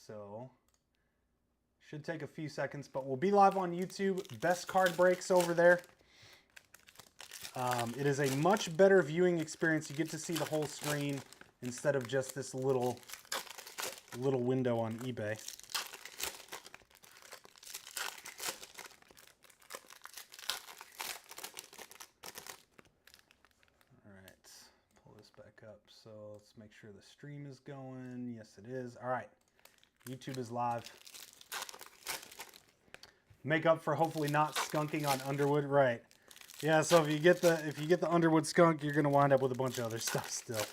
so should take a few seconds, but we'll be live on YouTube. Best card breaks over there. It is a much better viewing experience. You get to see the whole screen instead of just this little window on eBay. All right, pull this back up. So let's make sure the stream is going. Yes, it is. All right, YouTube is live. Make up for hopefully not skunking on Underwood, right? Yeah, so if you get the Underwood skunk, you're gonna wind up with a bunch of other stuff still.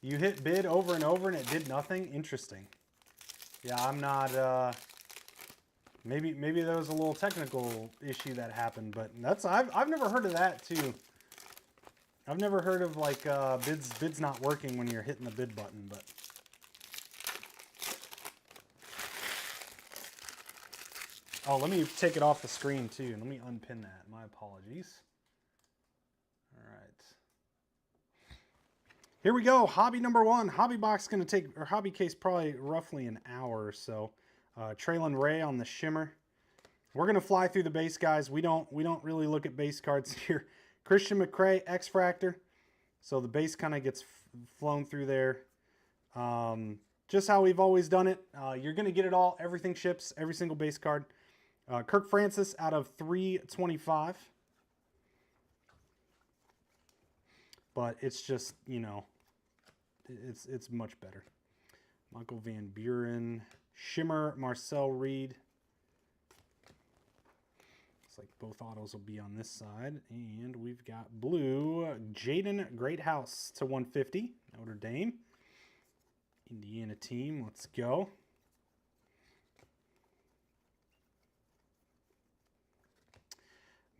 You hit bid over and over and it did nothing? Interesting. Yeah, I'm not maybe there was a little technical issue that happened, but that's I've never heard of that too. I've never heard of like bids not working when you're hitting the bid button, but oh, let me take it off the screen too. Let me unpin that. My apologies. All right. Here we go. Hobby number one. Hobby box going to take, or hobby case probably roughly an hour or so. Traylon Ray on the shimmer. We're going to fly through the base, guys. We don't really look at base cards here. Christian McRae, X-Fractor. So the base kind of gets flown through there. Just how we've always done it. You're going to get it all. Everything ships. Every single base card. Kirk Francis out of 325. But it's just, you know, it's much better. Michael Van Buren. Shimmer, Marcel Reed. Looks like both autos will be on this side. And we've got blue, Jaden Greathouse to 150. Notre Dame. Indiana team, let's go.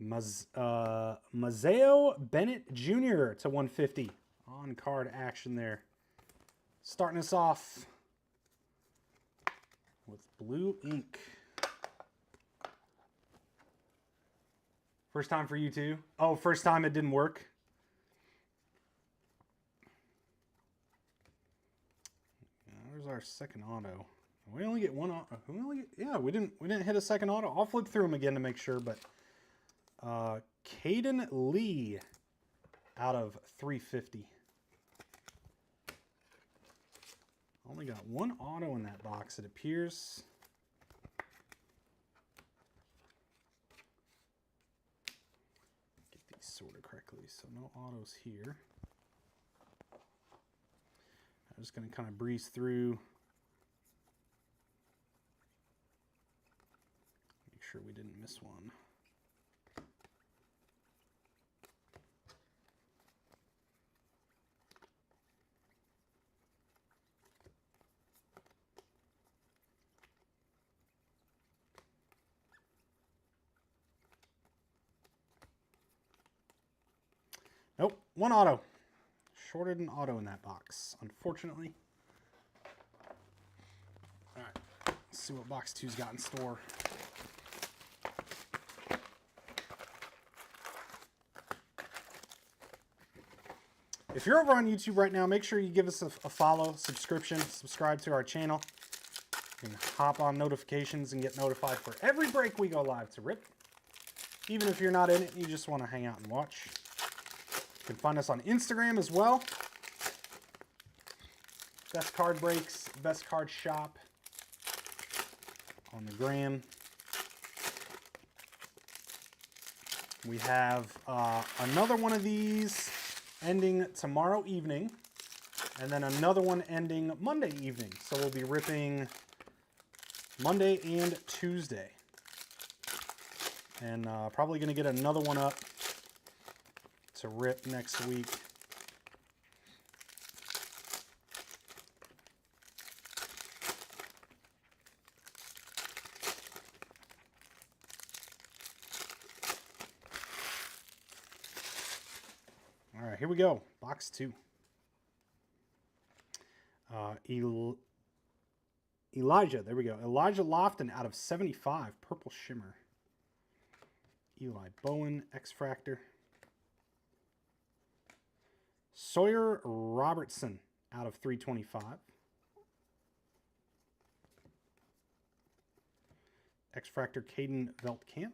Mazeo Bennett Jr. to 150. On card action there. Starting us off with blue ink. First time for you too? Oh, first time it didn't work? There's our second auto. We only get one auto. Yeah, we didn't hit a second auto. I'll flip through them again to make sure, but Caden Lee out of 350. Only got one auto in that box, it appears. Get these sorted correctly, so no autos here. I'm just going to kind of breeze through. Make sure we didn't miss one. Nope, one auto. Shorted an auto in that box, unfortunately. All right, let's see what box two's got in store. If you're over on YouTube right now, make sure you give us a follow, subscribe to our channel. You can hop on notifications and get notified for every break we go live to rip. Even if you're not in it, you just want to hang out and watch. You can find us on Instagram as well. Best card breaks, best card shop on the gram. We have another one of these ending tomorrow evening, and then another one ending Monday evening. So we'll be ripping Monday and Tuesday. And probably going to get another one up to rip next week. All right, here we go. Box two. Elijah, there we go. Elijah Lofton out of 75, purple shimmer. Eli Bowen, X-Fractor. Sawyer Robertson out of 325. X-Fractor Caden Veltkamp.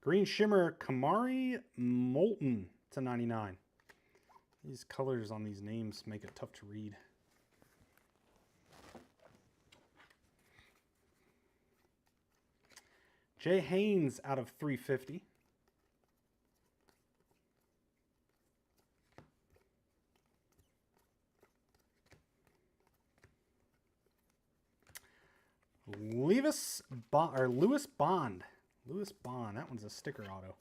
Green Shimmer Kamari Moulton to 99. These colors on these names make it tough to read. Jay Haynes out of 350. Lewis Bond. Lewis Bond. That one's a sticker auto.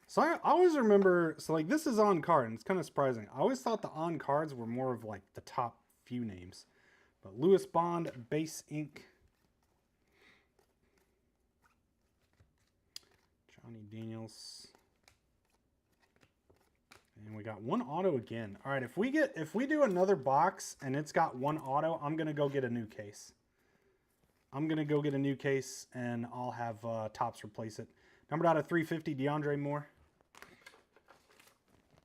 So I always remember, so like this is on card, and it's kind of surprising. I always thought the on cards were more of like the top few names. But Lewis Bond, base ink. Johnny Daniels. And we got one auto again. All right, if we do another box and it's got one auto, I'm gonna go get a new case. I'm gonna go get a new case and I'll have Topps replace it. Numbered out of 350, DeAndre Moore.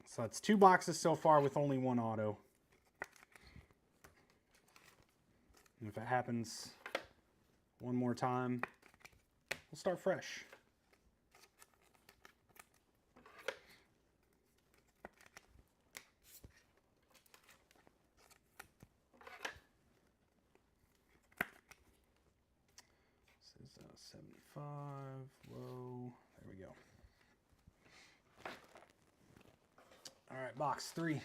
So that's 2 boxes so far with only one auto. And if it happens one more time, we'll start fresh. This is 75, low. There we go. All right, box 3.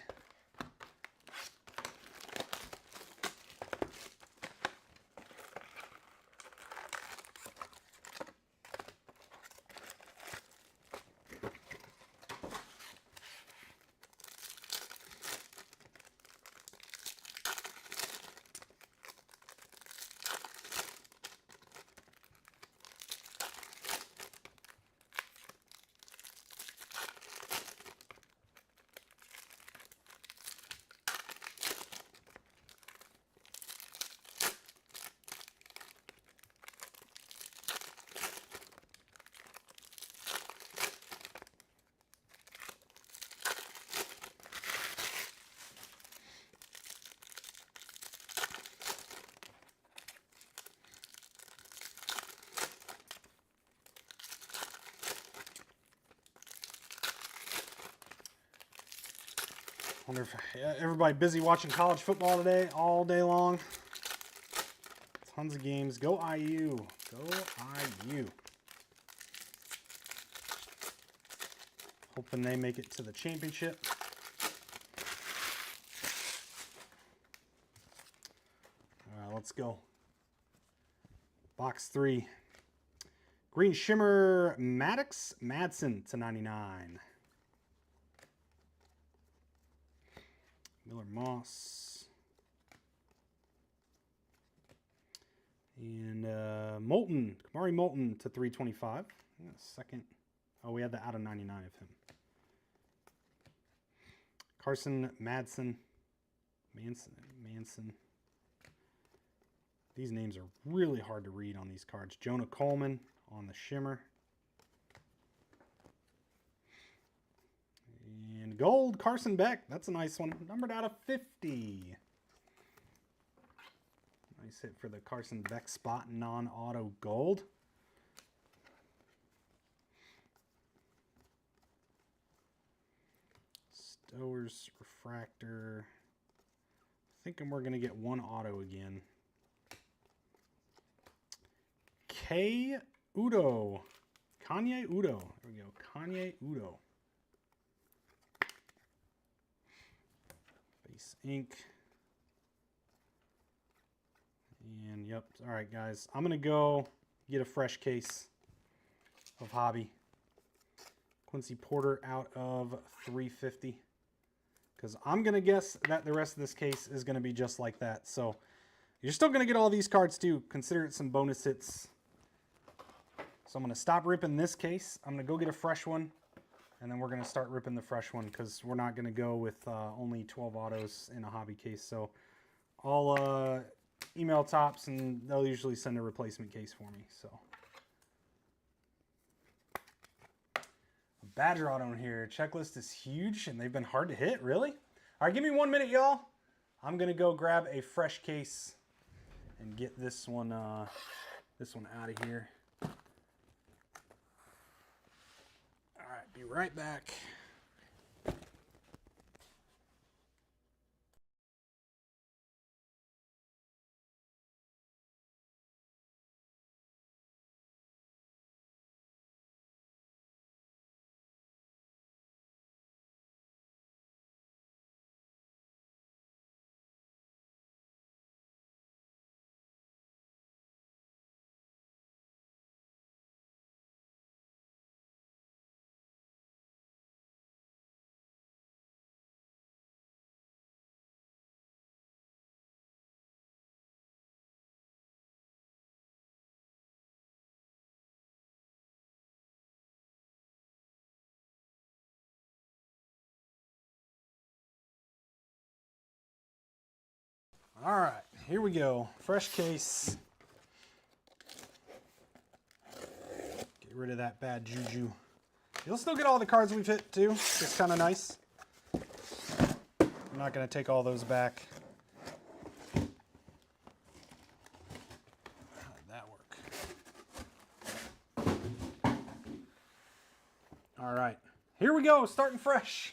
Wonder if everybody busy watching college football today, all day long. Tons of games. Go IU. Go IU. Hoping they make it to the championship. All right, let's go. Box 3. Green Shimmer Maddox Madsen to 99. Miller Moss. And Moulton, Kamari Moulton to 325. Second. Oh, we had the out of 99 of him. Carson Manson. These names are really hard to read on these cards. Jonah Coleman on the Shimmer. And gold, Carson Beck. That's a nice one. Numbered out of 50. Nice hit for the Carson Beck spot, non-auto gold. Stowers refractor. Thinking we're going to get one auto again. Kanye Udo. There we go. Kanye Udo. Base ink. And yep. All right, guys. I'm going to go get a fresh case of Hobby. Quincy Porter out of 350. Because I'm going to guess that the rest of this case is going to be just like that. So you're still going to get all these cards too. Consider it some bonus hits. So I'm going to stop ripping this case. I'm going to go get a fresh one. And then we're going to start ripping the fresh one because we're not going to go with only 12 autos in a hobby case. So I'll email Topps and they'll usually send a replacement case for me. So Badger auto in here. Checklist is huge, and they've been hard to hit, really? All right, give me 1 minute, y'all. I'm going to go grab a fresh case and get this one out of here. All right, be right back. All right, here we go. Fresh case. Get rid of that bad juju. You'll still get all the cards we've hit too. It's kind of nice. I'm not going to take all those back. How did that work? All right, here we go. Starting fresh.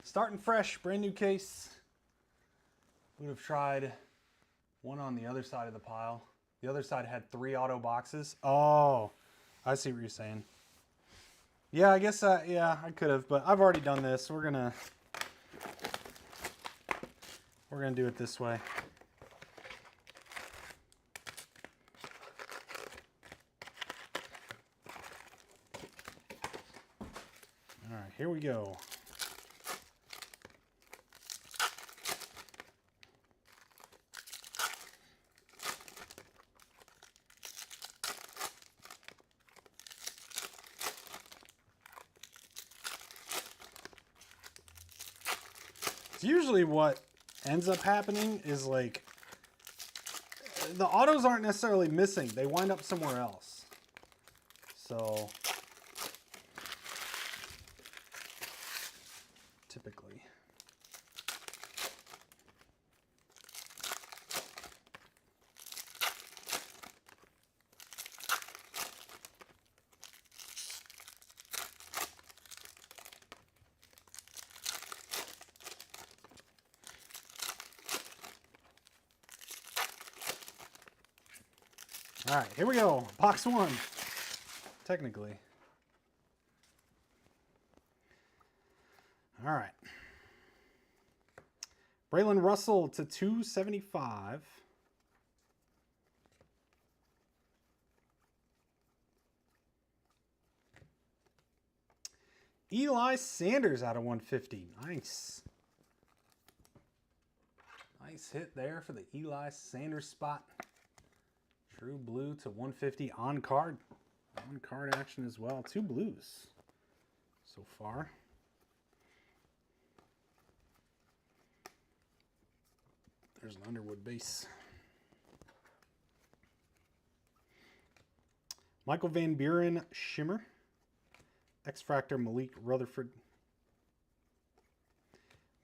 Starting fresh, brand new case. Would have tried one on the other side of the pile. The other side had 3 auto boxes. Oh, I see what you're saying. Yeah, I guess, yeah, I could have, but I've already done this. We're gonna do it this way. All right, here we go. Usually what ends up happening is like the autos aren't necessarily missing. They wind up somewhere else. So typically. All right, here we go. Box 1, technically. All right. Braylon Russell to 275. Eli Sanders out of 150. Nice. Nice hit there for the Eli Sanders spot. True blue to 150 on card. On card action as well. 2 blues so far. There's an Underwood base. Michael Van Buren Shimmer. X-Fractor Malik Rutherford.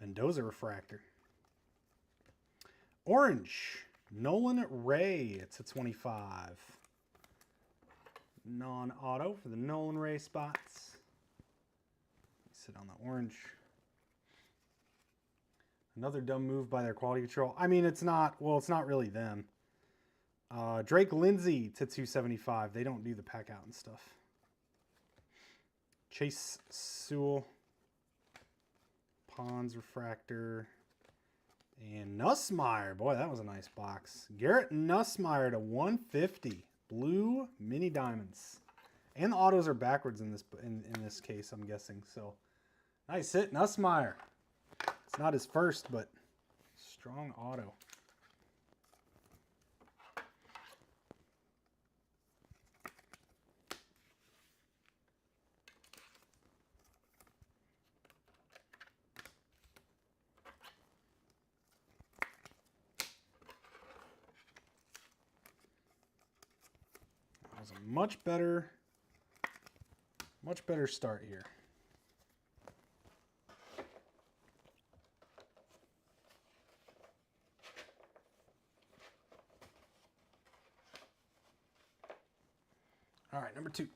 Mendoza Refractor. Orange. Nolan Ray to 25. Non-auto for the Nolan Ray spots. Sit on the orange. Another dumb move by their quality control. I mean, it's not, well, it's not really them. Drake Lindsay to 275. They don't do the pack out and stuff. Chase Sewell. Pons Refractor. And Nussmeier. Boy, that was a nice box. Garrett Nussmeier to 150. Blue mini diamonds. And the autos are backwards in this case, I'm guessing. So, nice hit, Nussmeier. It's not his first, but strong auto. That was a much better start here. All right, number 2.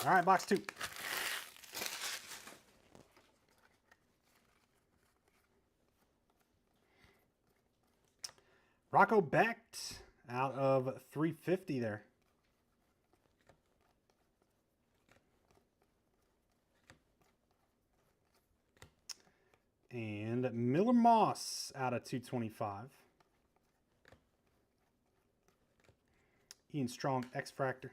All right, box 2. Rocco Becht out of 350 there. And Miller Moss out of 225. Ian Strong, X-Fractor.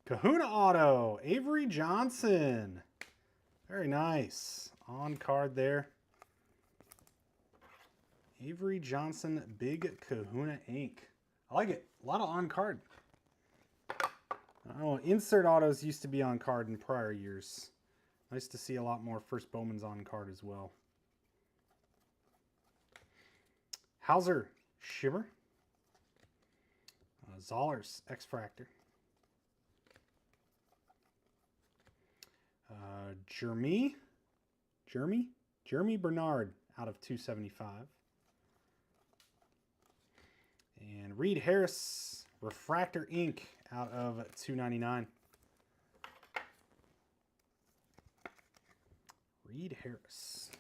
Kahuna Auto, Avery Johnson. Very nice. On card there. Avery Johnson, Big Kahuna ink. I like it. A lot of on card. Oh, insert autos used to be on card in prior years. Nice to see a lot more first Bowman's on card as well. Hauser, Shimmer. Zollers, X-Fractor. Jeremy Bernard out of 275. And Reed Harris, Refractor ink out of 299. Reed Harris.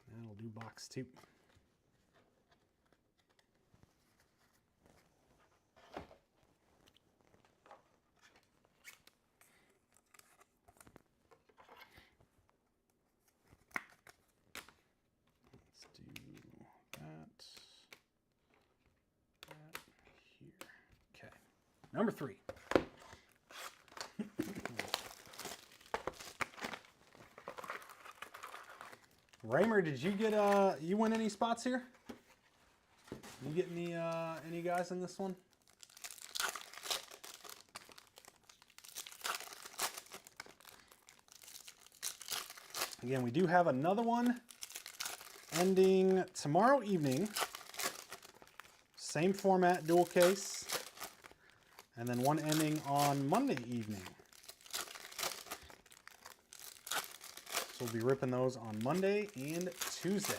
And that'll do box 2. Number 3. Raymer, did you get you win any spots here? You get any guys in this one? Again, we do have another one ending tomorrow evening. Same format, dual case. And then one ending on Monday evening. So we'll be ripping those on Monday and Tuesday.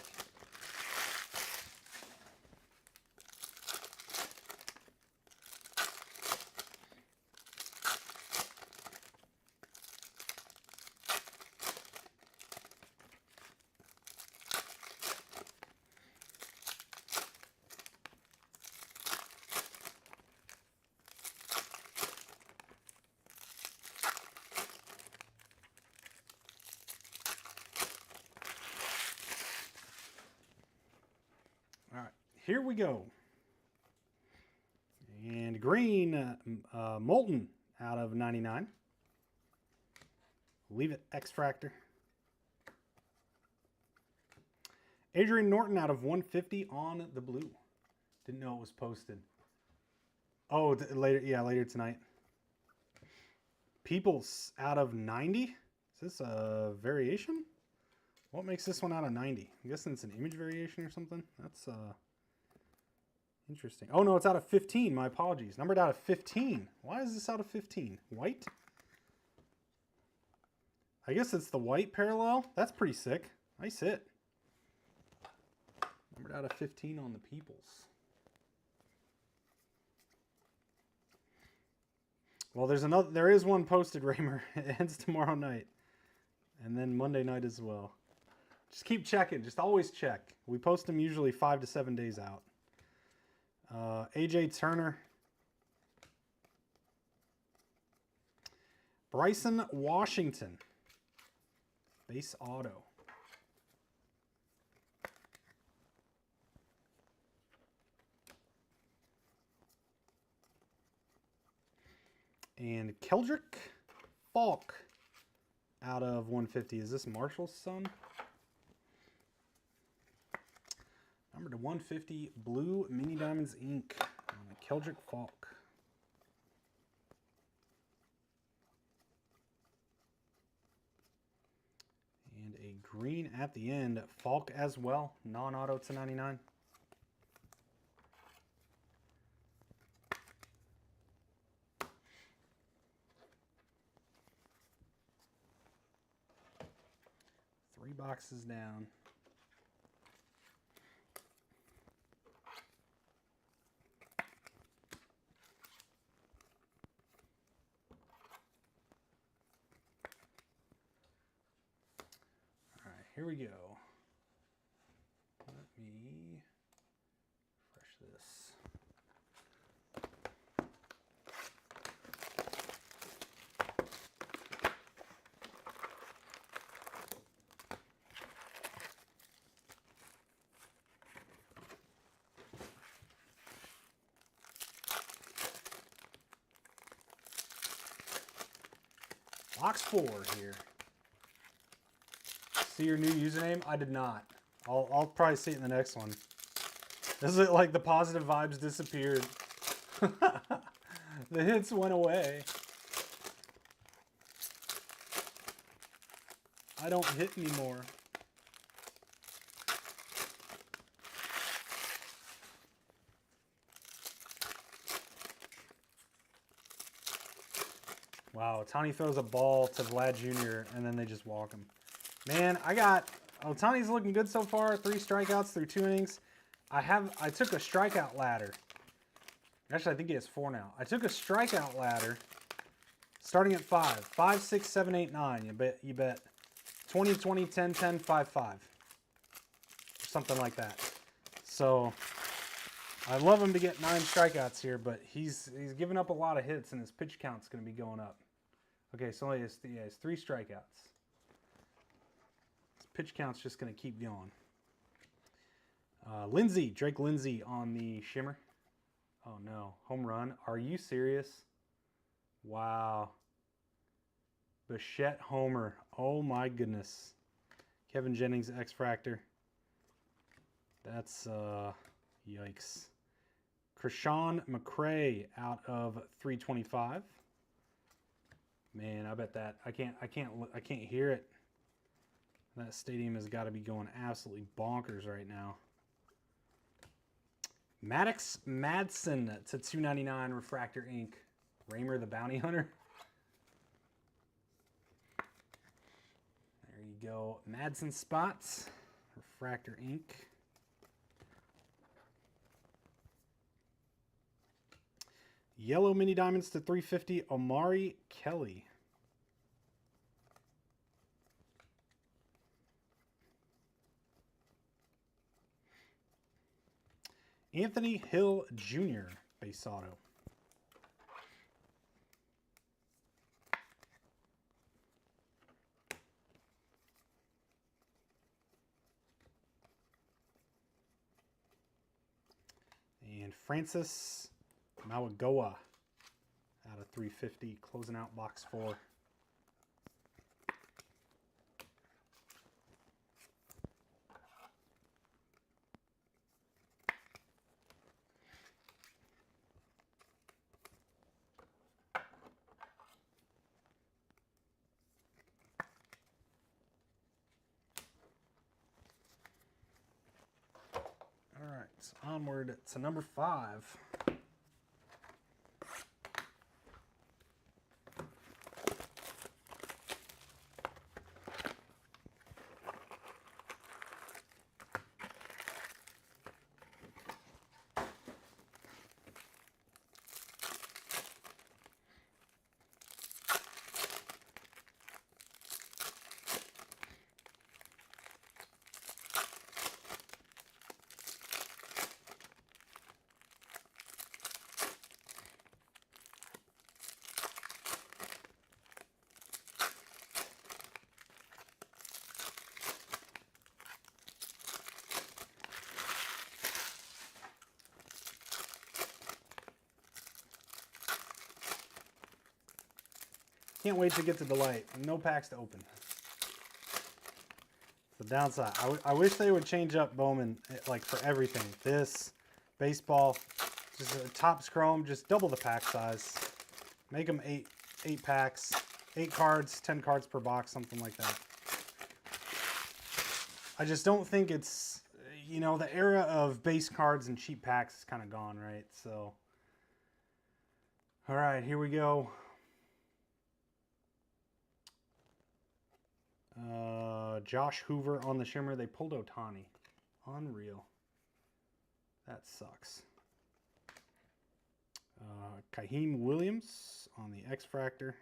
All right, here we go. And green, Molten out of 99. Leave it, X-Fractor. Adrian Norton out of 150 on the blue. Didn't know it was posted. Oh, later, yeah, later tonight. Peoples out of 90. Is this a variation? What makes this one out of 90? I'm guessing it's an image variation or something. That's interesting. Oh, no, it's out of 15. My apologies. Numbered out of 15. Why is this out of 15? White? I guess it's the white parallel. That's pretty sick. Nice hit. Numbered out of 15 on the Peoples. Well, there is one posted, Raymer. It ends tomorrow night. And then Monday night as well. Just keep checking. Just always check. We post them usually 5 to 7 days out. AJ Turner. Bryson Washington. Base auto. And Keldrick Falk out of 150. Is this Marshall's son? Number to 150, Blue Mini Diamonds Inc. Keldrick Falk. And a green at the end, Falk as well, non-auto to 99. Three boxes down. All right, here we go. Let me refresh this. Box 4 here. See your new username? I did not. I'll probably see it in the next one. This is like the positive vibes disappeared. The hits went away. I don't hit anymore. Wow, Ohtani throws a ball to Vlad Jr. and then they just walk him. Man, Ohtani's looking good so far. 3 strikeouts through 2 innings. I took a strikeout ladder. Actually, I think he has 4 now. I took a strikeout ladder starting at 5. 5, 6, 7, 8, 9. You bet. 20, 20, 10, 10, 5, 5. Something like that. So I love him to get 9 strikeouts here, but he's giving up a lot of hits and his pitch count's going to be going up. Okay, so he has 3 strikeouts. His pitch count's just going to keep going. Drake Lindsay on the shimmer. Oh no, home run. Are you serious? Wow. Bichette homer. Oh my goodness. Kevin Jennings X-Fractor. That's yikes. Krishan McCray out of 325. Man, I bet that I can't hear it. That stadium has got to be going absolutely bonkers right now. Maddox Madsen to 299 Refractor Inc. Raymer the Bounty Hunter. There you go. Madsen spots. Refractor Inc. Yellow Mini Diamonds to 350 Omari Kelly. Anthony Hill Jr. base auto. And Francis Mawagoa out of 350, closing out box 4. Onward to number 5. Can't wait to get to the light. No packs to open. The downside. I wish they would change up Bowman like for everything. This, baseball, just a Topps Chrome, just double the pack size. Make them eight packs, 8 cards, 10 cards per box, something like that. I just don't think it's, you know, the era of base cards and cheap packs is kind of gone, right? So, all right, here we go. Josh Hoover on the shimmer. They pulled Ohtani. Unreal. That sucks. Kaheem Williams on the X-Fractor.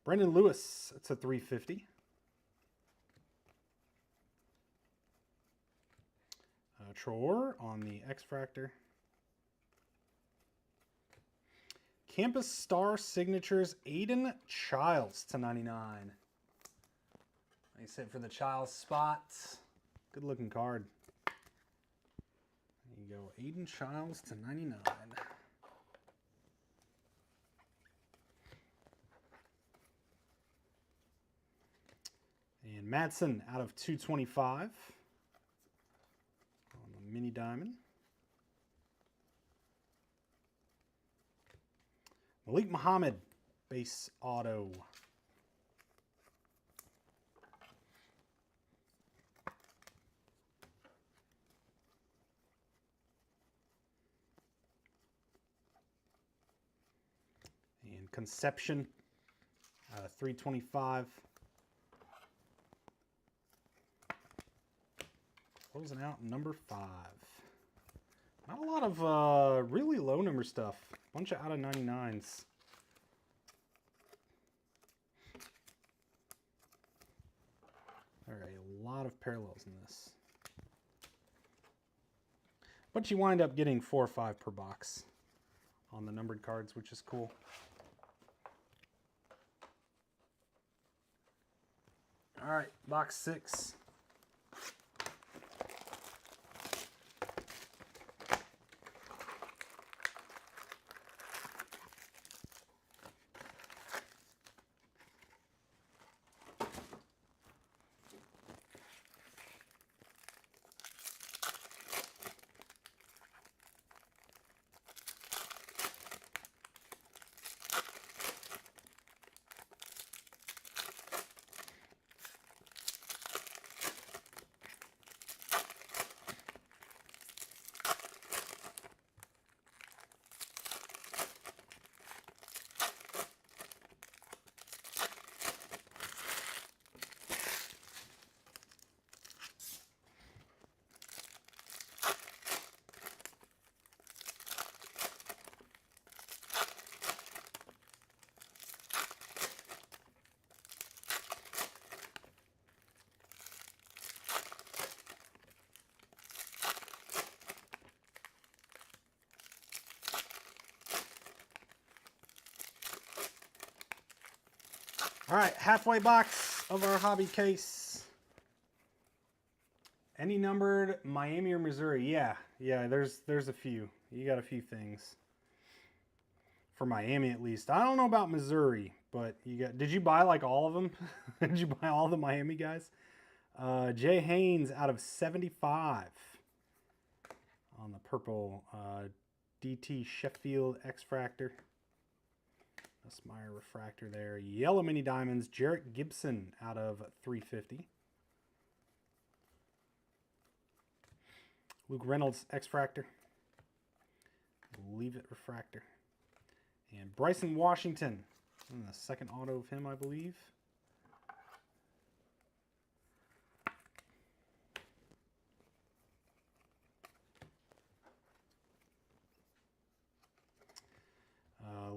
Brendan Lewis, it's a 350. Troer on the X-Fractor. Campus Star Signatures, Aiden Childs to 99. Nice hit for the Childs spot. Good looking card. There you go, Aiden Childs to 99. And Madsen out of 225 on the mini diamond. Malik Muhammad, base auto. And Conception, 325. Closing out number 5. Not a lot of really low number stuff. Bunch of out of 99s. There are a lot of parallels in this. But you wind up getting 4 or 5 per box on the numbered cards, which is cool. All right, box 6. All right, halfway box of our hobby case. Any numbered Miami or Missouri? Yeah, there's a few. You got a few things. For Miami at least. I don't know about Missouri, but you got, did you buy like all of them? Did you buy all the Miami guys? Jay Haynes out of 75 on the purple DT Sheffield X-Fractor. Meyer refractor there. Yellow mini diamonds, Jarrett Gibson out of 350. Luke Reynolds X-Fractor. Leave it refractor. And Bryson Washington. The second auto of him, I believe.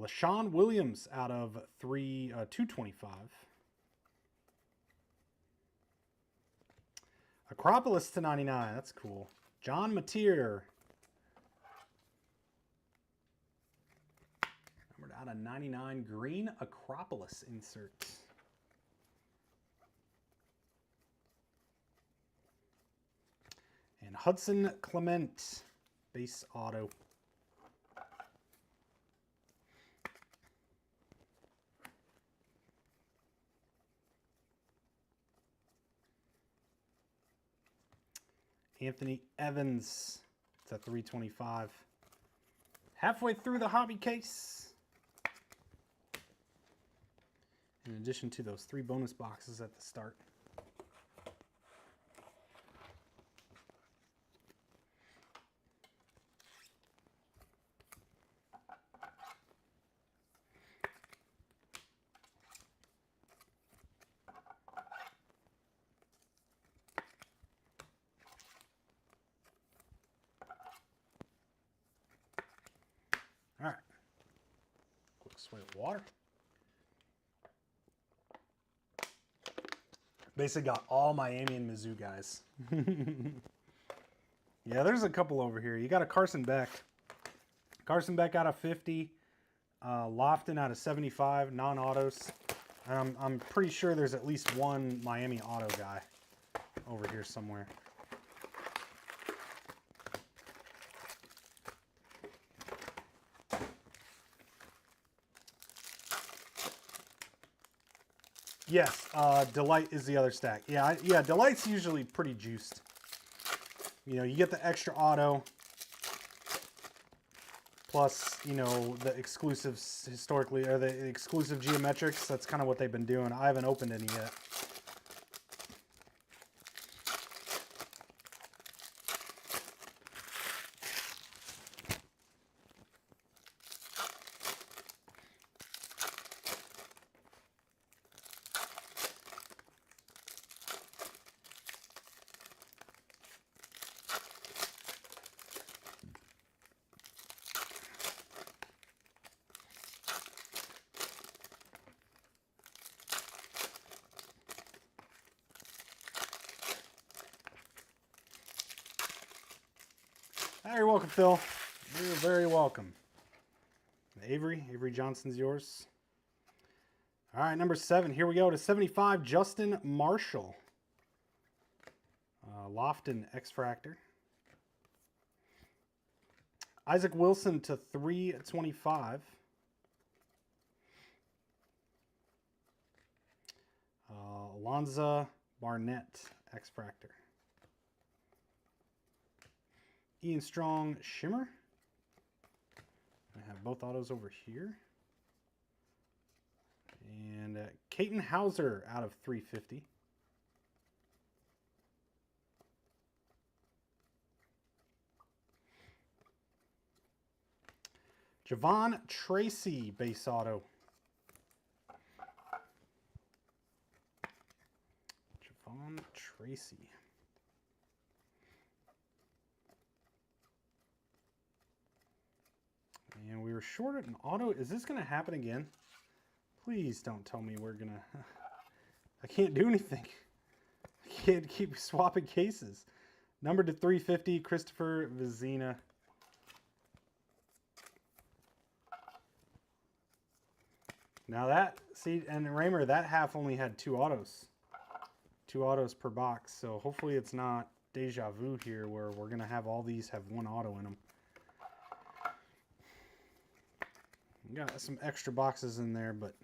LaShawn Williams out of 225. Acropolis to 99. That's cool. John Mateer. Numbered out of 99. Green Acropolis insert. And Hudson Clement. Base auto. Anthony Evans to 325. Halfway through the hobby case. In addition to those 3 bonus boxes at the start. All right, quick swig of water. Basically got all Miami and Mizzou guys. Yeah, there's a couple over here. You got a Carson Beck. Carson Beck out of 50. Lofton out of 75, non-autos. And I'm pretty sure there's at least one Miami auto guy over here somewhere. Yes, Delight is the other stack. Yeah, Delight's usually pretty juiced. You know, you get the extra auto, plus, you know, the exclusives historically, or the exclusive geometrics. That's kind of what they've been doing. I haven't opened any yet. You're welcome, Phil. You're very welcome. Avery Johnson's yours. All right, number 7. Here we go to 75. Justin Marshall. Lofton X-Fractor. Isaac Wilson to 325. Alonza Barnett X-Fractor. Ian Strong Shimmer. I have both autos over here. And Caton Hauser out of 350. Javon Tracy base auto. Javon Tracy. And we were short an auto. Is this going to happen again? Please don't tell me we're going to... I can't do anything. I can't keep swapping cases. Number to 350, Christopher Vizina. Now that, see, and Raymer, that half only had 2 autos. 2 autos per box. So hopefully it's not deja vu here where we're going to have all these have 1 auto in them. Got some extra boxes in there, but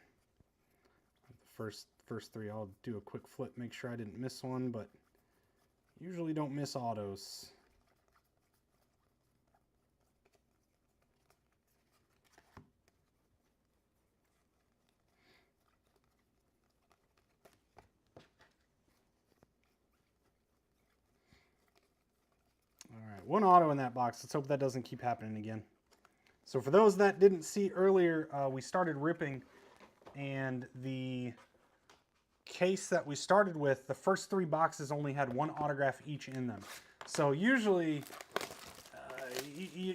the first 3 I'll do a quick flip, make sure I didn't miss one, but usually don't miss autos. All right, 1 auto in that box. Let's hope that doesn't keep happening again. So for those that didn't see earlier, we started ripping, and the case that we started with, the first 3 boxes only had 1 autograph each in them. So usually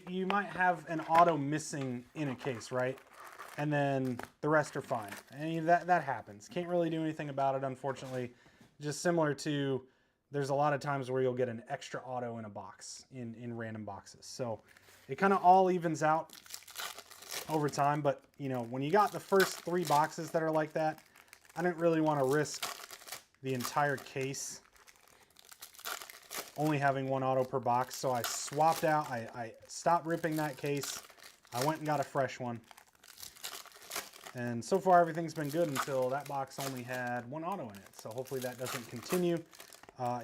you might have an auto missing in a case, right? And then the rest are fine. And that happens. Can't really do anything about it, unfortunately. Just similar to, there's a lot of times where you'll get an extra auto in a box, in random boxes. So it kind of all evens out over time, but you know, when you got the first 3 boxes that are like that, I didn't really want to risk the entire case only having 1 auto per box, so I swapped out. I stopped ripping that case. I went and got a fresh one, and so far everything's been good until that box only had 1 auto in it. So hopefully that doesn't continue.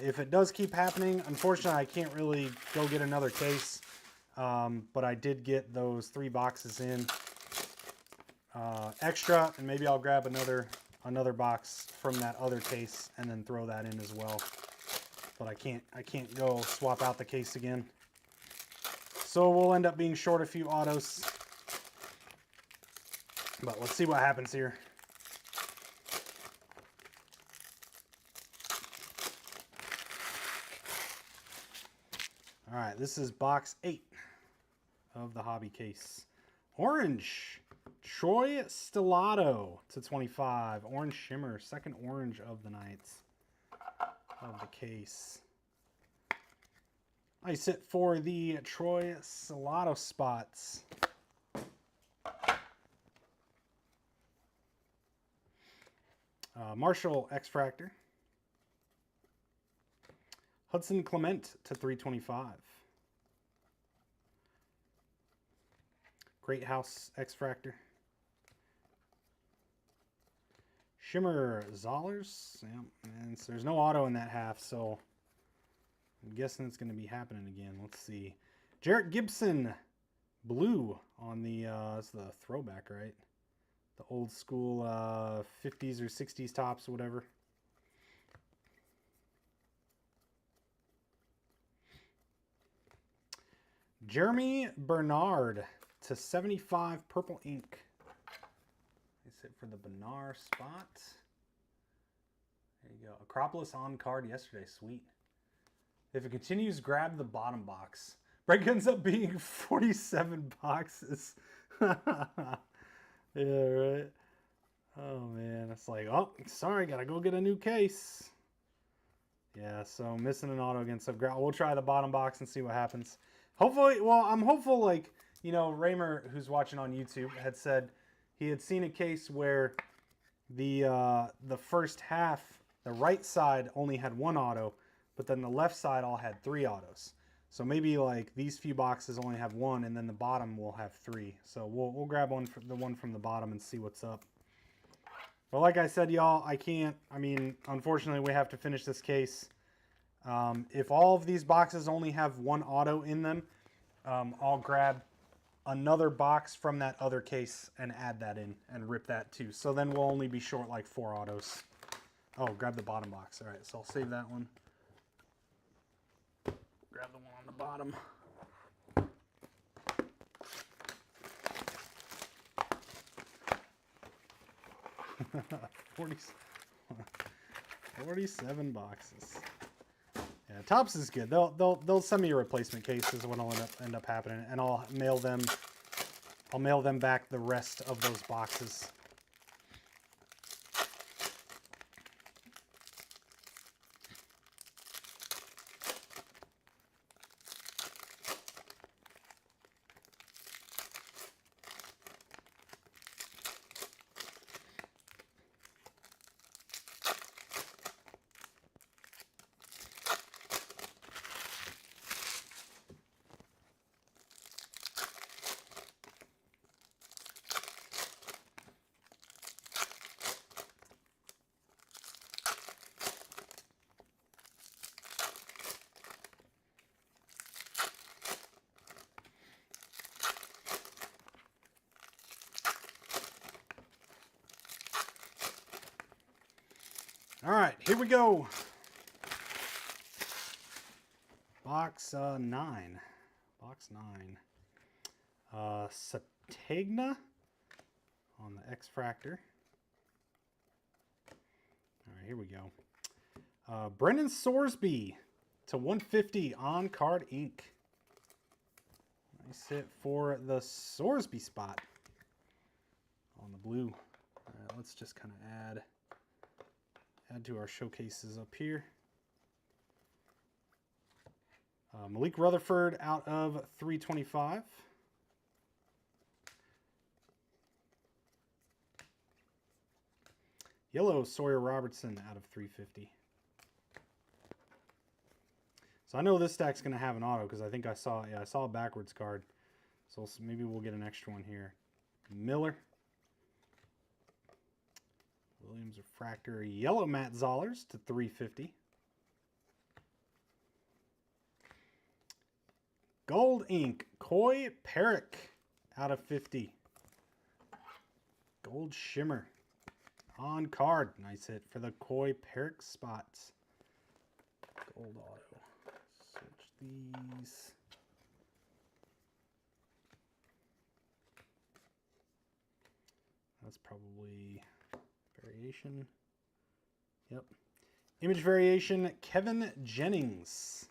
If it does keep happening, unfortunately, I can't really go get another case. But I did get those 3 boxes in extra, and maybe I'll grab another box from that other case and then throw that in as well. But I can't go swap out the case again. So we'll end up being short a few autos. But let's see what happens here. All right, this is box 8 of the hobby case. Orange, Troy Stellato /25. Orange Shimmer, second orange of the night of the case. I sit for the Troy Stellato spots. Marshall X-Fractor. Hudson Clement /325. Great House X-Fractor. Shimmer Zollers. Yeah, and so there's no auto in that half, so I'm guessing it's going to be happening again. Let's see. Jarrett Gibson Blue on the, it's the throwback, right? The old school 50s or 60s tops or whatever. Jeremy Bernard /75 purple ink. That's it for the Bernard spot. There you go. Acropolis on card yesterday. Sweet. If it continues, grab the bottom box. Break ends up being 47 boxes. Yeah, right. Oh, man. It's like, oh, sorry. Got to go get a new case. Yeah, so missing an auto against Subground. We'll try the bottom box and see what happens. Hopefully, well, I'm hopeful, like, you know, Raymer, who's watching on YouTube, had said he had seen a case where the first half, the right side only had 1 auto, but then the left side all had 3 autos. So maybe, like, these few boxes only have 1, and then the bottom will have 3. So we'll grab the one from the bottom and see what's up. But like I said, y'all, I mean, unfortunately, we have to finish this case. If all of these boxes only have 1 auto in them, I'll grab another box from that other case and add that in and rip that too. So then we'll only be short like 4 autos. Oh, grab the bottom box. All right, so I'll save that one. Grab the one on the bottom. $47 boxes. Yeah, Tops is good. They'll send me a replacement case is what will end up happening, and I'll mail them back the rest of those boxes. All right, here we go. Box 9. Box 9. Sategna on the X-Fractor. All right, here we go. Brendan Sorsby /150 on card ink. Nice hit for the Sorsby spot on the blue. All right, let's just kind of add to our showcases up here. Malik Rutherford out of 325. Yellow Sawyer Robertson out of 350. So I know this stack's going to have an auto because I think I saw a backwards card. So maybe we'll get an extra one here. Miller. Williams Refractor Yellow Matt Zollers /350. Gold ink, Koi Peric out of 50. Gold shimmer on card. Nice hit for the Koi Peric spots. Gold auto. Search these. That's probably variation. Yep. Image variation, Kevin Jennings.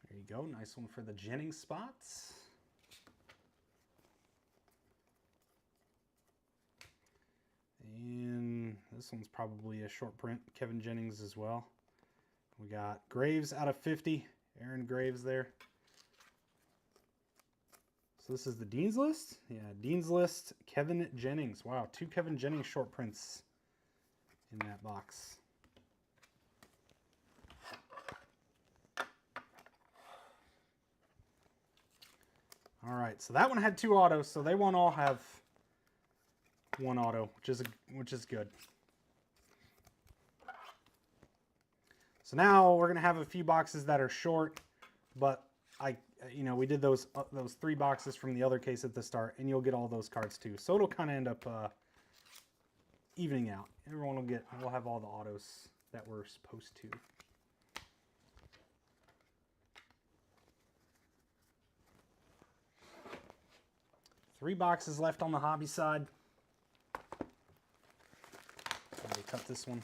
There you go. Nice one for the Jennings spots. And this one's probably a short print, Kevin Jennings as well. We got Graves out of 50. Aaron Graves there. So this is the Dean's List? Yeah, Dean's List, Kevin Jennings. Wow, 2 Kevin Jennings short prints in that box. All right, so that one had 2 autos, so they won't all have 1 auto, which is good. So now we're gonna have a few boxes that are short, but we did those 3 boxes from the other case at the start, and you'll get all those cards too. So it'll kind of end up evening out. Everyone will have all the autos that we're supposed to. Three boxes left on the hobby side. Let me cut this one.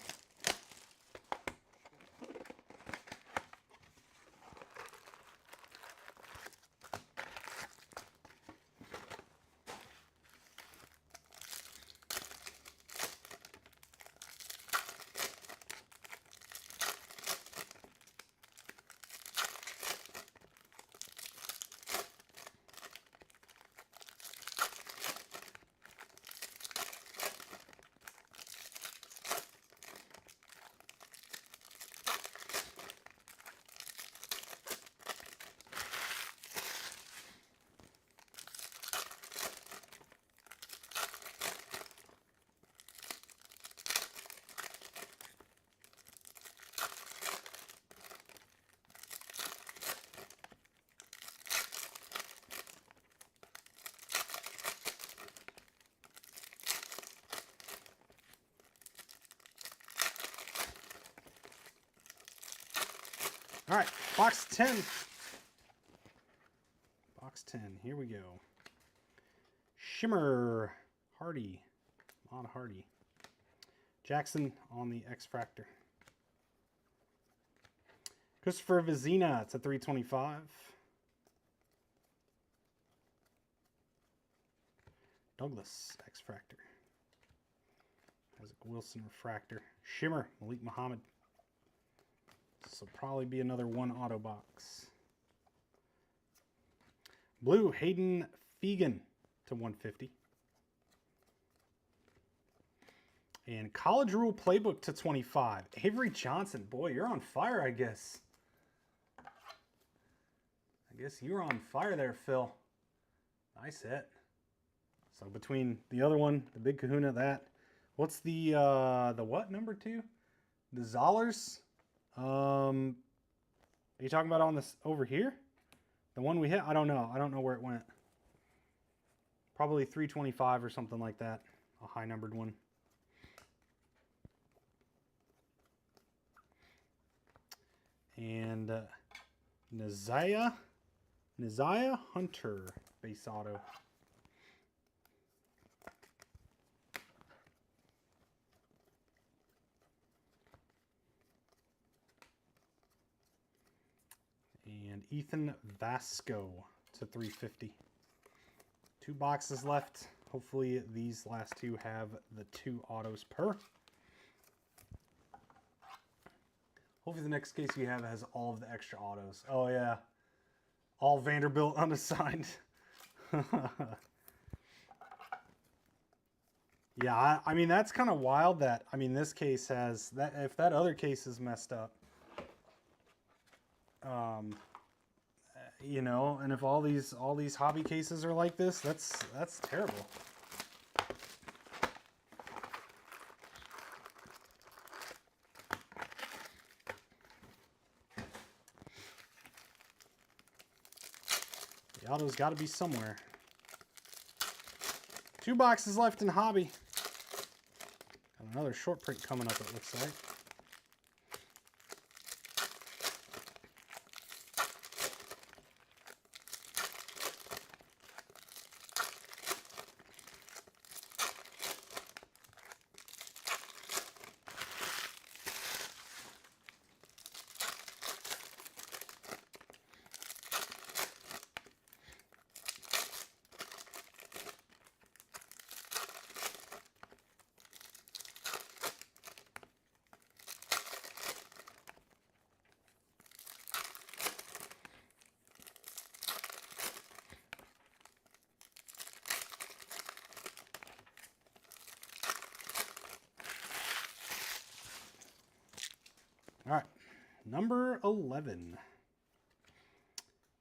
All right, box 10. Box 10, here we go. Shimmer, Hardy, Mod Hardy. Jackson on the X-Fractor. Christopher Vizina, it's a 325. Douglas, X-Fractor. Isaac Wilson, Refractor. Shimmer, Malik Muhammad. This will probably be another 1 auto box. Blue, Hayden Fegan to 150. And College Rule Playbook to 25. Avery Johnson. Boy, you're on fire, I guess. I guess you're on fire there, Phil. Nice hit. So between the other one, the Big Kahuna, that. What's the what, number 2? The Zollers. Are you talking about on this over here? The one we hit? I don't know. I don't know where it went. Probably 325 or something like that. A high numbered one. And Neziah Hunter base auto. And Ethan Vasco to 350. 2 boxes left. Hopefully these last 2 have the 2 autos per. Hopefully the next case you have has all of the extra autos. Oh yeah. All Vanderbilt unassigned. Yeah, I mean that's kind of wild that this case has that. If that other case is messed up, you know, and if all these hobby cases are like this, that's terrible. The auto's got to be somewhere. 2 boxes left in hobby. Got another short print coming up, it looks like. All right, number 11.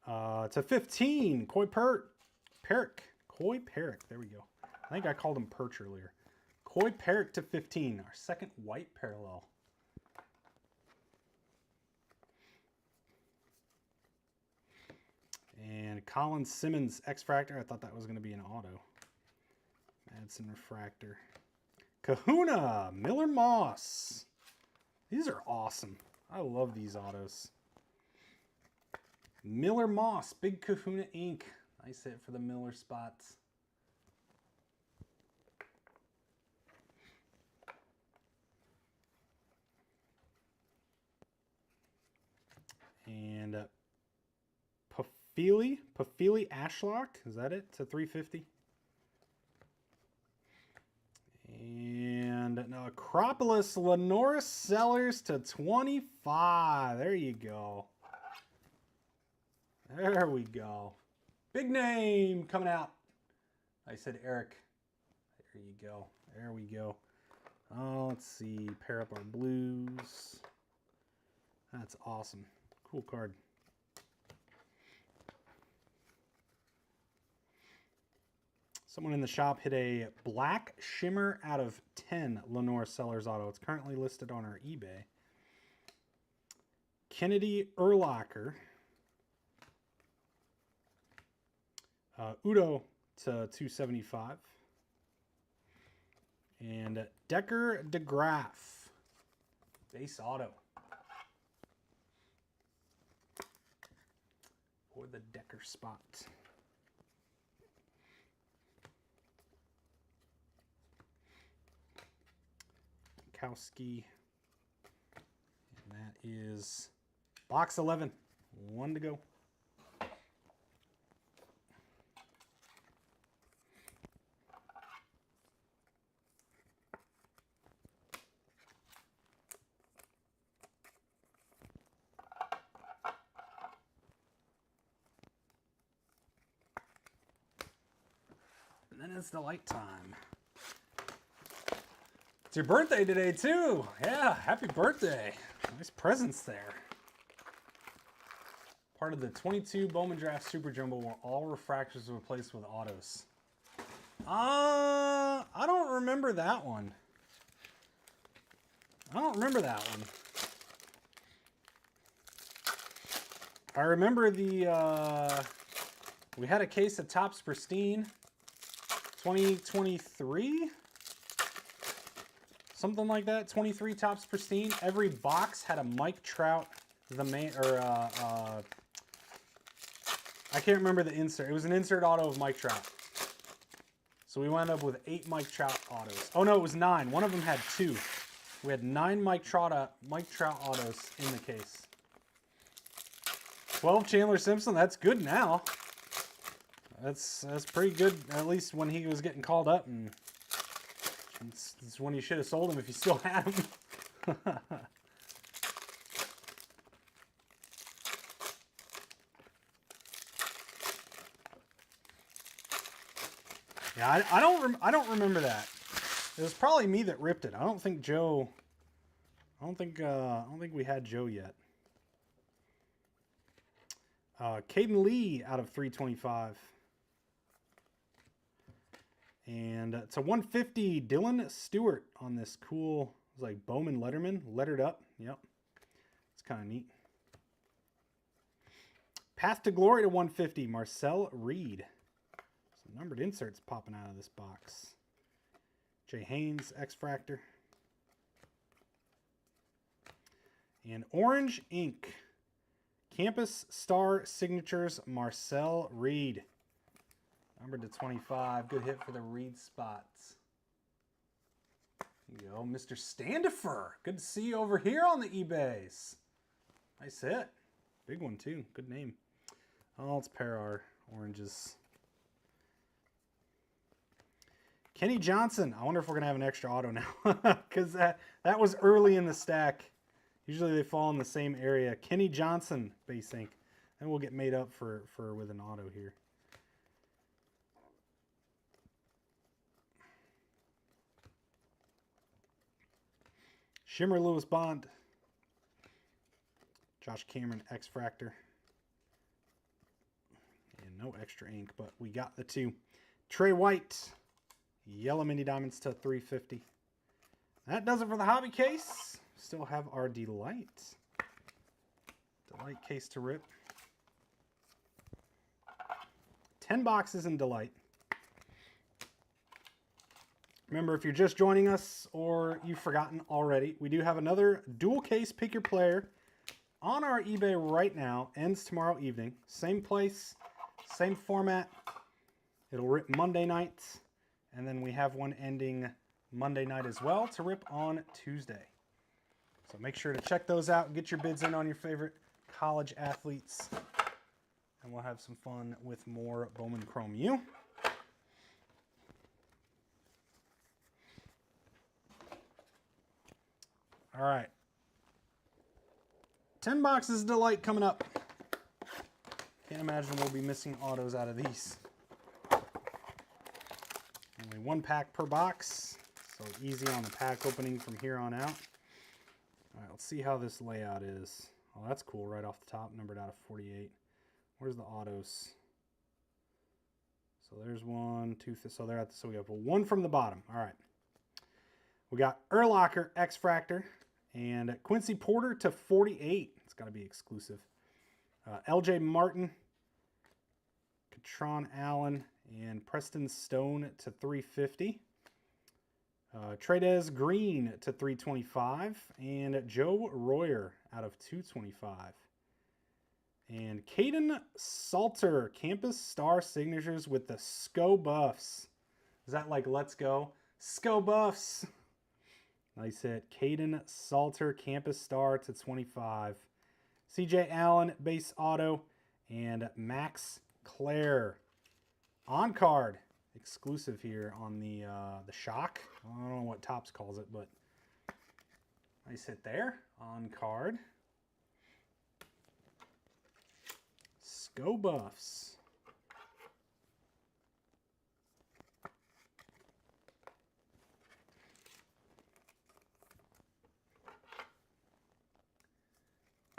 To 15, Koi Peric. Koi Peric, there we go. I think I called him Perch earlier. Koi Peric to 15, our second white parallel. And Colin Simmons X-Fractor. I thought that was going to be an auto. Madsen Refractor. Kahuna Miller Moss. These are awesome. I love these autos. Miller Moss, Big Kahuna ink. Nice hit for the Miller spots. And Pafili Ashlock. Is that it? To 350. And an Acropolis Lenora Sellers to 25. There you go. There we go. Big name coming out. I said Eric. There you go. There we go. Oh, let's see. Pair up our blues. That's awesome. Cool card. Someone in the shop hit a black shimmer out of 10 Lenore Sellers auto. It's currently listed on our eBay. Kennedy Urlacher. Udo to 275. And Decker DeGraff. Base auto. For the Decker spot. Kowski. And that is box 11. 1 to go. And then it's the light time. It's your birthday today, too. Yeah, happy birthday. Nice presents there. Part of the 22 Bowman Draft Super Jumbo where all refractors were replaced with autos. I don't remember that one. I don't remember that one. I remember the, we had a case of Topps Pristine 2023. Something like that, 23 Topps Pristine. Every box had a Mike Trout, the main, or I can't remember the insert. It was an insert auto of Mike Trout. So we wound up with 8 Mike Trout autos. Oh no, it was 9. One of them had 2. We had 9 Mike Trout autos in the case. 12 Chandler Simpson. That's good now. That's pretty good. At least when he was getting called up and. It's when you should have sold him if you still had him. Yeah, I don't remember that. It was probably me that ripped it. I don't think Joe. I don't think we had Joe yet. Caden Lee out of 325. And it's a 150 Dylan Stewart on this cool, it's like Bowman Letterman, lettered up. Yep. It's kind of neat. Path to Glory to 150, Marcel Reed. Some numbered inserts popping out of this box. Jay Haynes, X-Fractor. And Orange Ink. Campus Star Signatures, Marcel Reed. Numbered to 25. Good hit for the Reed spots. There you go, Mr. Standifer. Good to see you over here on the eBays. Nice hit. Big one, too. Good name. Oh, let's pair our oranges. Kenny Johnson. I wonder if we're going to have an extra auto now. Because that was early in the stack. Usually they fall in the same area. Kenny Johnson base ink. And we'll get made up for with an auto here. Shimmer Lewis Bond. Josh Cameron X-Fractor. And no extra ink, but we got the two. Trey White. Yellow Mini Diamonds to 350. That does it for the hobby case. Still have our Delight. Delight case to rip. 10 boxes in Delight. Remember, if you're just joining us or you've forgotten already, we do have another dual case Pick Your Player on our eBay right now. Ends tomorrow evening. Same place, same format. It'll rip Monday night. And then we have one ending Monday night as well to rip on Tuesday. So make sure to check those out and get your bids in on your favorite college athletes. And we'll have some fun with more Bowman Chrome U. All right. 10 boxes of Delight coming up. Can't imagine we'll be missing autos out of these. Only one pack per box, so easy on the pack opening from here on out. All right, let's see how this layout is. Oh, that's cool right off the top, numbered out of 48. Where's the autos? So there's one, two, so they're at the, so we have one from the bottom. All right. We got Urlacher X-Fractor and Quincy Porter to 48. It's got to be exclusive. LJ Martin, Katron Allen, and Preston Stone to 350. Tradez Green to 325. And Joe Royer out of 225. And Caden Salter, Campus Star Signatures with the SCO Buffs. Is that like Let's Go? SCO Buffs. Nice hit. Caden Salter, Campus Star to 25. CJ Allen, base auto. And Max Clare. On card. Exclusive here on the Shock. I don't know what Topps calls it, but nice hit there. On card. SCO Buffs.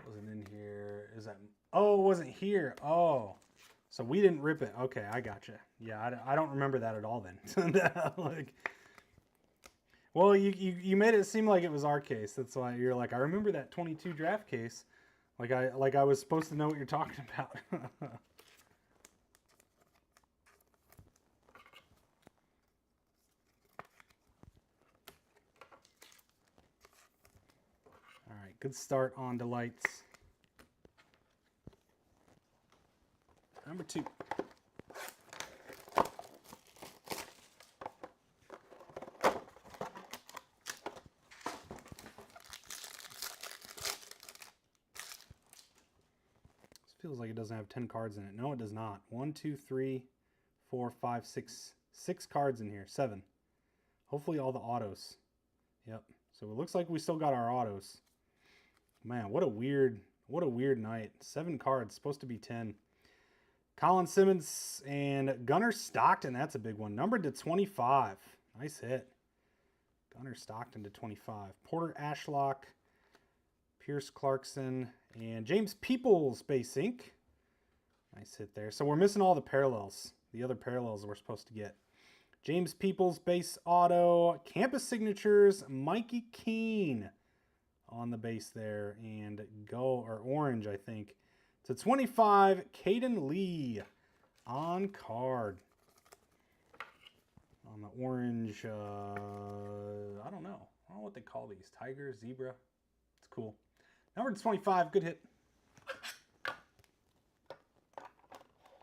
Wasn't in here. Is that? Oh, it wasn't here. Oh, so we didn't rip it. Okay, I gotcha. Yeah, I don't remember that at all then. Like, well, you made it seem like it was our case. That's why you're like, I remember that 22 draft case. Like I was supposed to know what you're talking about. All right, good start on Delights. Number 2. Feels like it doesn't have 10 cards in it. No, it does not. 1, 2, 3, 4, 5, 6. 6 cards in here. 7. Hopefully all the autos. Yep. So it looks like we still got our autos. Man, what a weird night. 7 cards. Supposed to be 10. Colin Simmons and Gunnar Stockton. That's a big one. Numbered to 25. Nice hit. Gunnar Stockton to 25. Porter Ashlock. Pierce Clarkson. And James Peoples base ink. Nice hit there. So we're missing all the parallels. The other parallels we're supposed to get. James Peoples base auto. Campus signatures. Mikey Keene on the base there. And orange, I think. To 25, Caden Lee on card. On the orange, I don't know. I don't know what they call these. Tiger, zebra. It's cool. Number 25, good hit.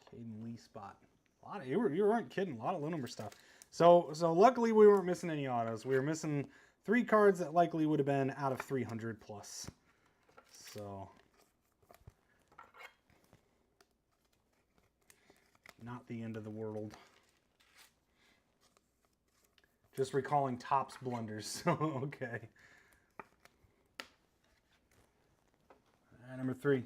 Caden Lee spot. A lot of, you weren't kidding. A lot of low number stuff. So luckily we weren't missing any autos. We were missing 3 cards that likely would have been out of 300 plus. So not the end of the world. Just recalling Topps blunders. Okay. Number 3.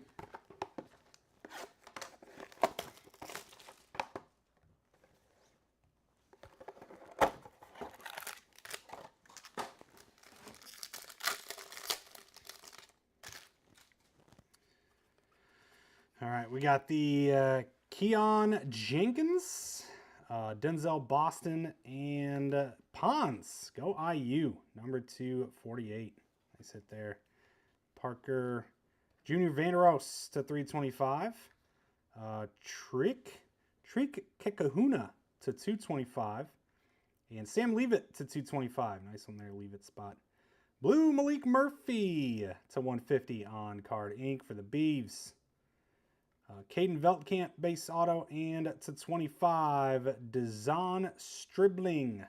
All right, we got the Keon Jenkins, Denzel Boston, and Pons. Go IU, number 248. Nice hit there. Parker Junior Vanderos to 325. Trick Kekahuna to 225. And Sam Leavitt to 225. Nice one there, Leavitt spot. Blue Malik Murphy to 150 on card ink for the Beavs. Caden Veltkamp base auto, and to 25, Dazon Stribling.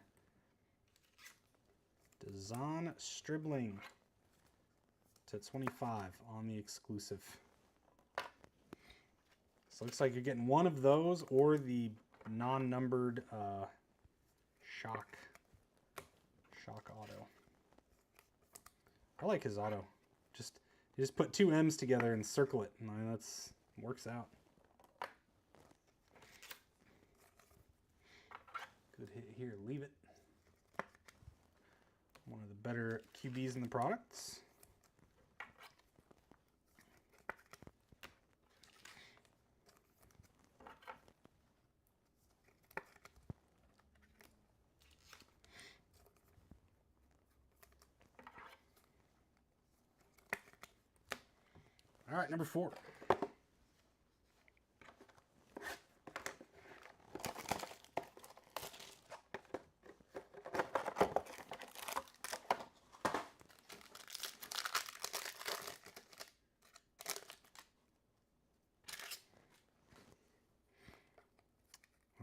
Dazon Stribling to 25 on the exclusive. So looks like you're getting one of those or the non-numbered shock auto. I like his auto. You just put 2 M's together and circle it. I mean, that's works out. Good hit here. Leave it. One of the better QBs in the products. All right, number 4.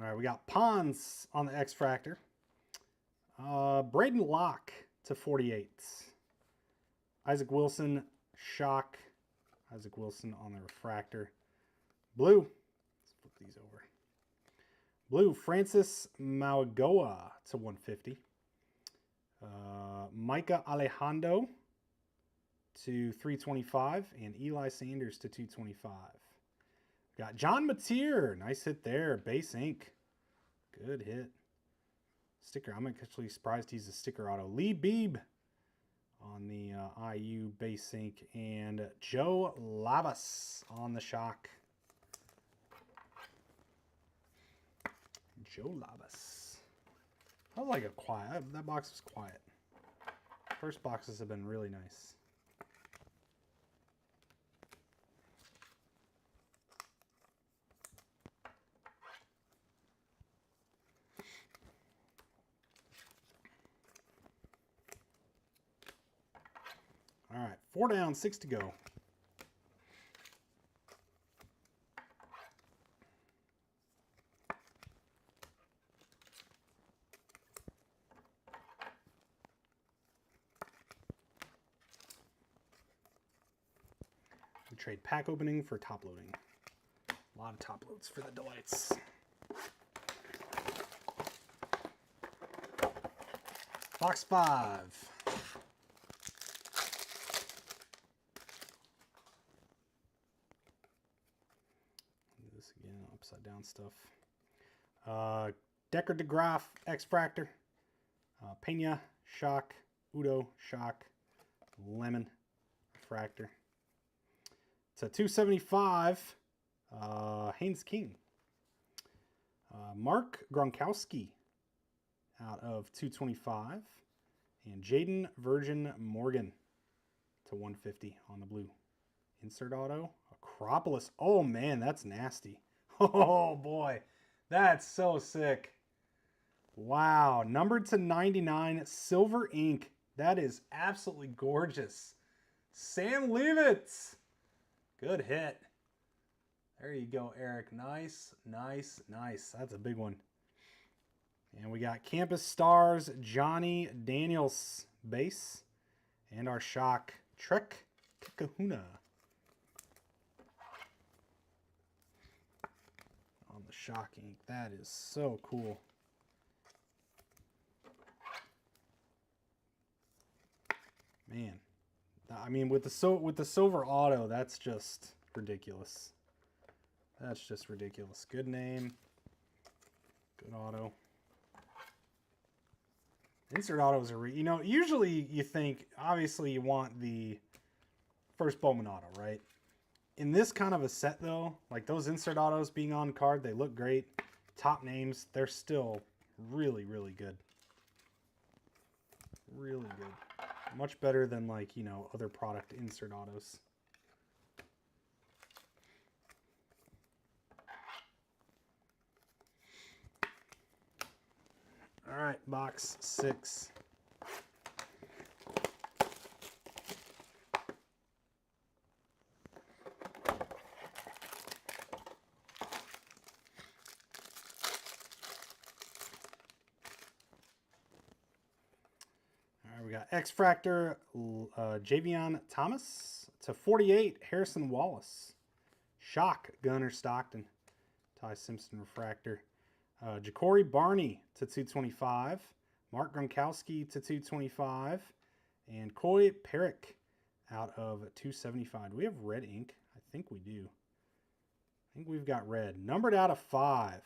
All right, we got Pons on the X-Fractor. Braden Locke to 48. Isaac Wilson, shock. Isaac Wilson on the refractor. Blue. Let's flip these over. Blue, Francis Mauigoa to 150. Micah Alejandro to 325. And Eli Sanders to 225. Got John Mateer. Nice hit there. Base ink. Good hit. Sticker. I'm actually surprised he's a sticker auto. Lee Beebe on the IU base ink. And Joe Lavas on the shock. Joe Lavas. That was like a quiet. That box was quiet. First boxes have been really nice. All right, 4 down, 6 to go. We trade pack opening for top loading. A lot of top loads for the delights. Box 5. This again, upside down stuff. Decker DeGraff, X-Fractor. Pena, shock. Udo, shock. Lemon, refractor. It's a 275. Haynes King. Mark Gronkowski out of 225. And Jaden Virgin Morgan to 150 on the blue. Insert auto, a Acropolis. Oh, man, that's nasty. Oh, boy. That's so sick. Wow. Numbered to 99. Silver ink. That is absolutely gorgeous. Sam Leavitt. Good hit. There you go, Eric. Nice, nice, nice. That's a big one. And we got Campus Stars, Johnny Daniels base. And our shock, Trek Kikahuna. On the shock ink. That is so cool. Man. I mean, with the silver auto, that's just ridiculous. That's just ridiculous. Good name. Good auto. Insert autos are, you know, usually you think, obviously you want the first Bowman auto, right? In this kind of a set though, like those insert autos being on card, they look great. Top names, they're still really, really good. Really good. Much better than like, you know, other product insert autos. All right, box 6. All right, we got X-Fractor, Javion Thomas to 48, Harrison Wallace. Shock, Gunner Stockton, Ty Simpson Refractor. Ja'Cory Barney to 225. Mark Gronkowski to 225. And Coy Perrick out of 275. Do we have red ink? I think we do. I think we've got red. Numbered out of 5.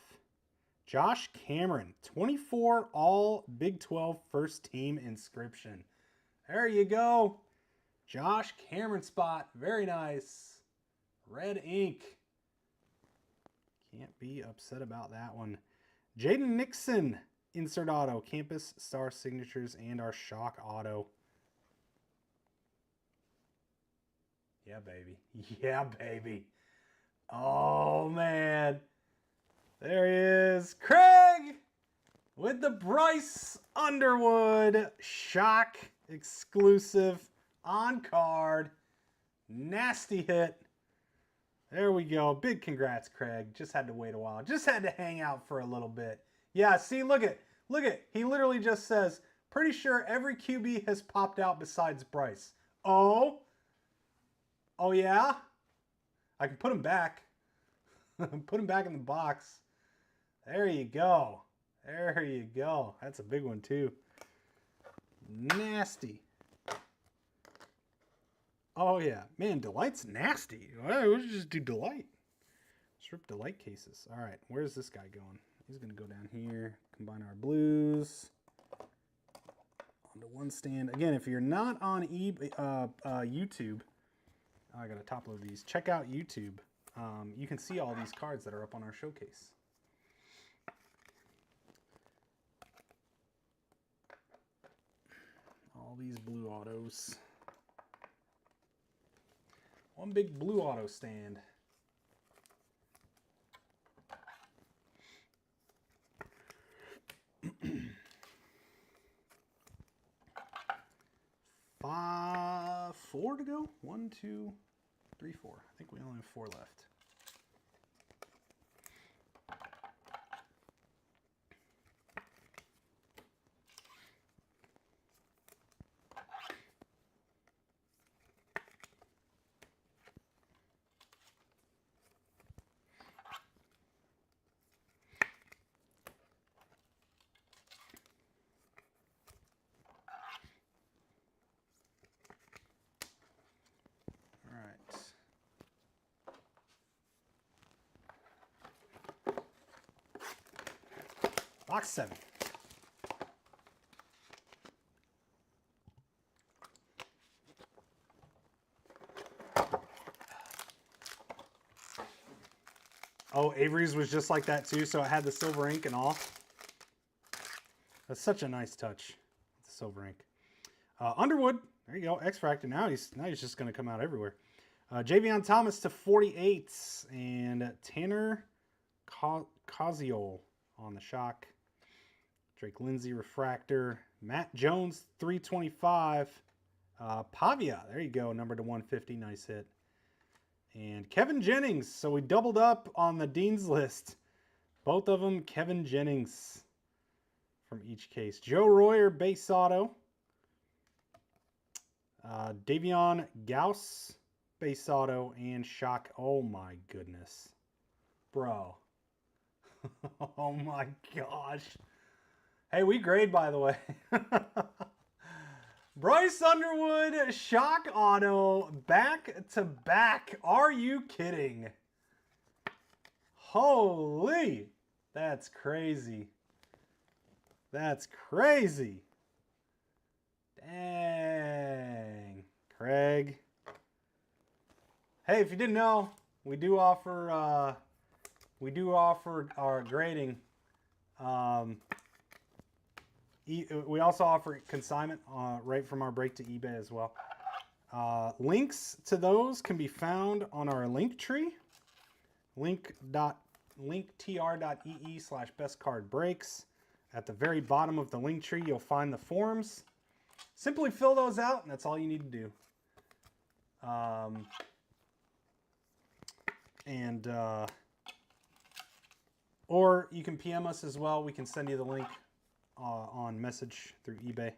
Josh Cameron, 24 all Big 12 first team inscription. There you go. Josh Cameron spot. Very nice. Red ink. Can't be upset about that one. Jaden Nixon, insert auto, Campus Star Signatures, and our shock auto. Yeah, baby. Yeah, baby. Oh, man. There he is. Craig with the Bryce Underwood shock exclusive on card. Nasty hit. There we go. Big congrats, Craig. Just had to wait a while. Just had to hang out for a little bit. Yeah, see, look at. He literally just says, pretty sure every QB has popped out besides Bryce. Oh? Oh, yeah? I can put him back. Put him back in the box. There you go. There you go. That's a big one, too. Nasty. Oh, yeah. Man, Delight's nasty. We should just do Delight. Strip Delight cases. All right. Where's this guy going? He's going to go down here. Combine our blues. Onto one stand. Again, if you're not on YouTube, I got to top load these. Check out YouTube. You can see all these cards that are up on our showcase. All these blue autos. One big blue auto stand. Four to go. 1, 2, 3, 4. I think we only have 4 left. Box 7. Oh, Avery's was just like that too, so it had the silver ink and all. That's such a nice touch. The silver ink. Underwood, there you go. X-Fractor. Now he's just going to come out everywhere. Javion Thomas to 48. And Tanner Cosiol on the shock. Drake Lindsay refractor. Matt Jones 325. Pavia, there you go, number to 150, nice hit. And Kevin Jennings, so we doubled up on the Dean's list. Both of them, Kevin Jennings from each case. Joe Royer, base auto. Davion Gauss, base auto, and shock. Oh my goodness. Bro. Oh my gosh. Hey, we grade, by the way. Bryce Underwood, shock auto, back to back. Are you kidding? Holy, that's crazy. That's crazy. Dang, Craig. Hey, if you didn't know, we do offer our grading. We also offer consignment right from our break to eBay as well. Links to those can be found on our link tree. linktr.ee/bestcardbreaks. At the very bottom of the link tree, you'll find the forms. Simply fill those out, and that's all you need to do. Or you can PM us as well. We can send you the link on message through eBay.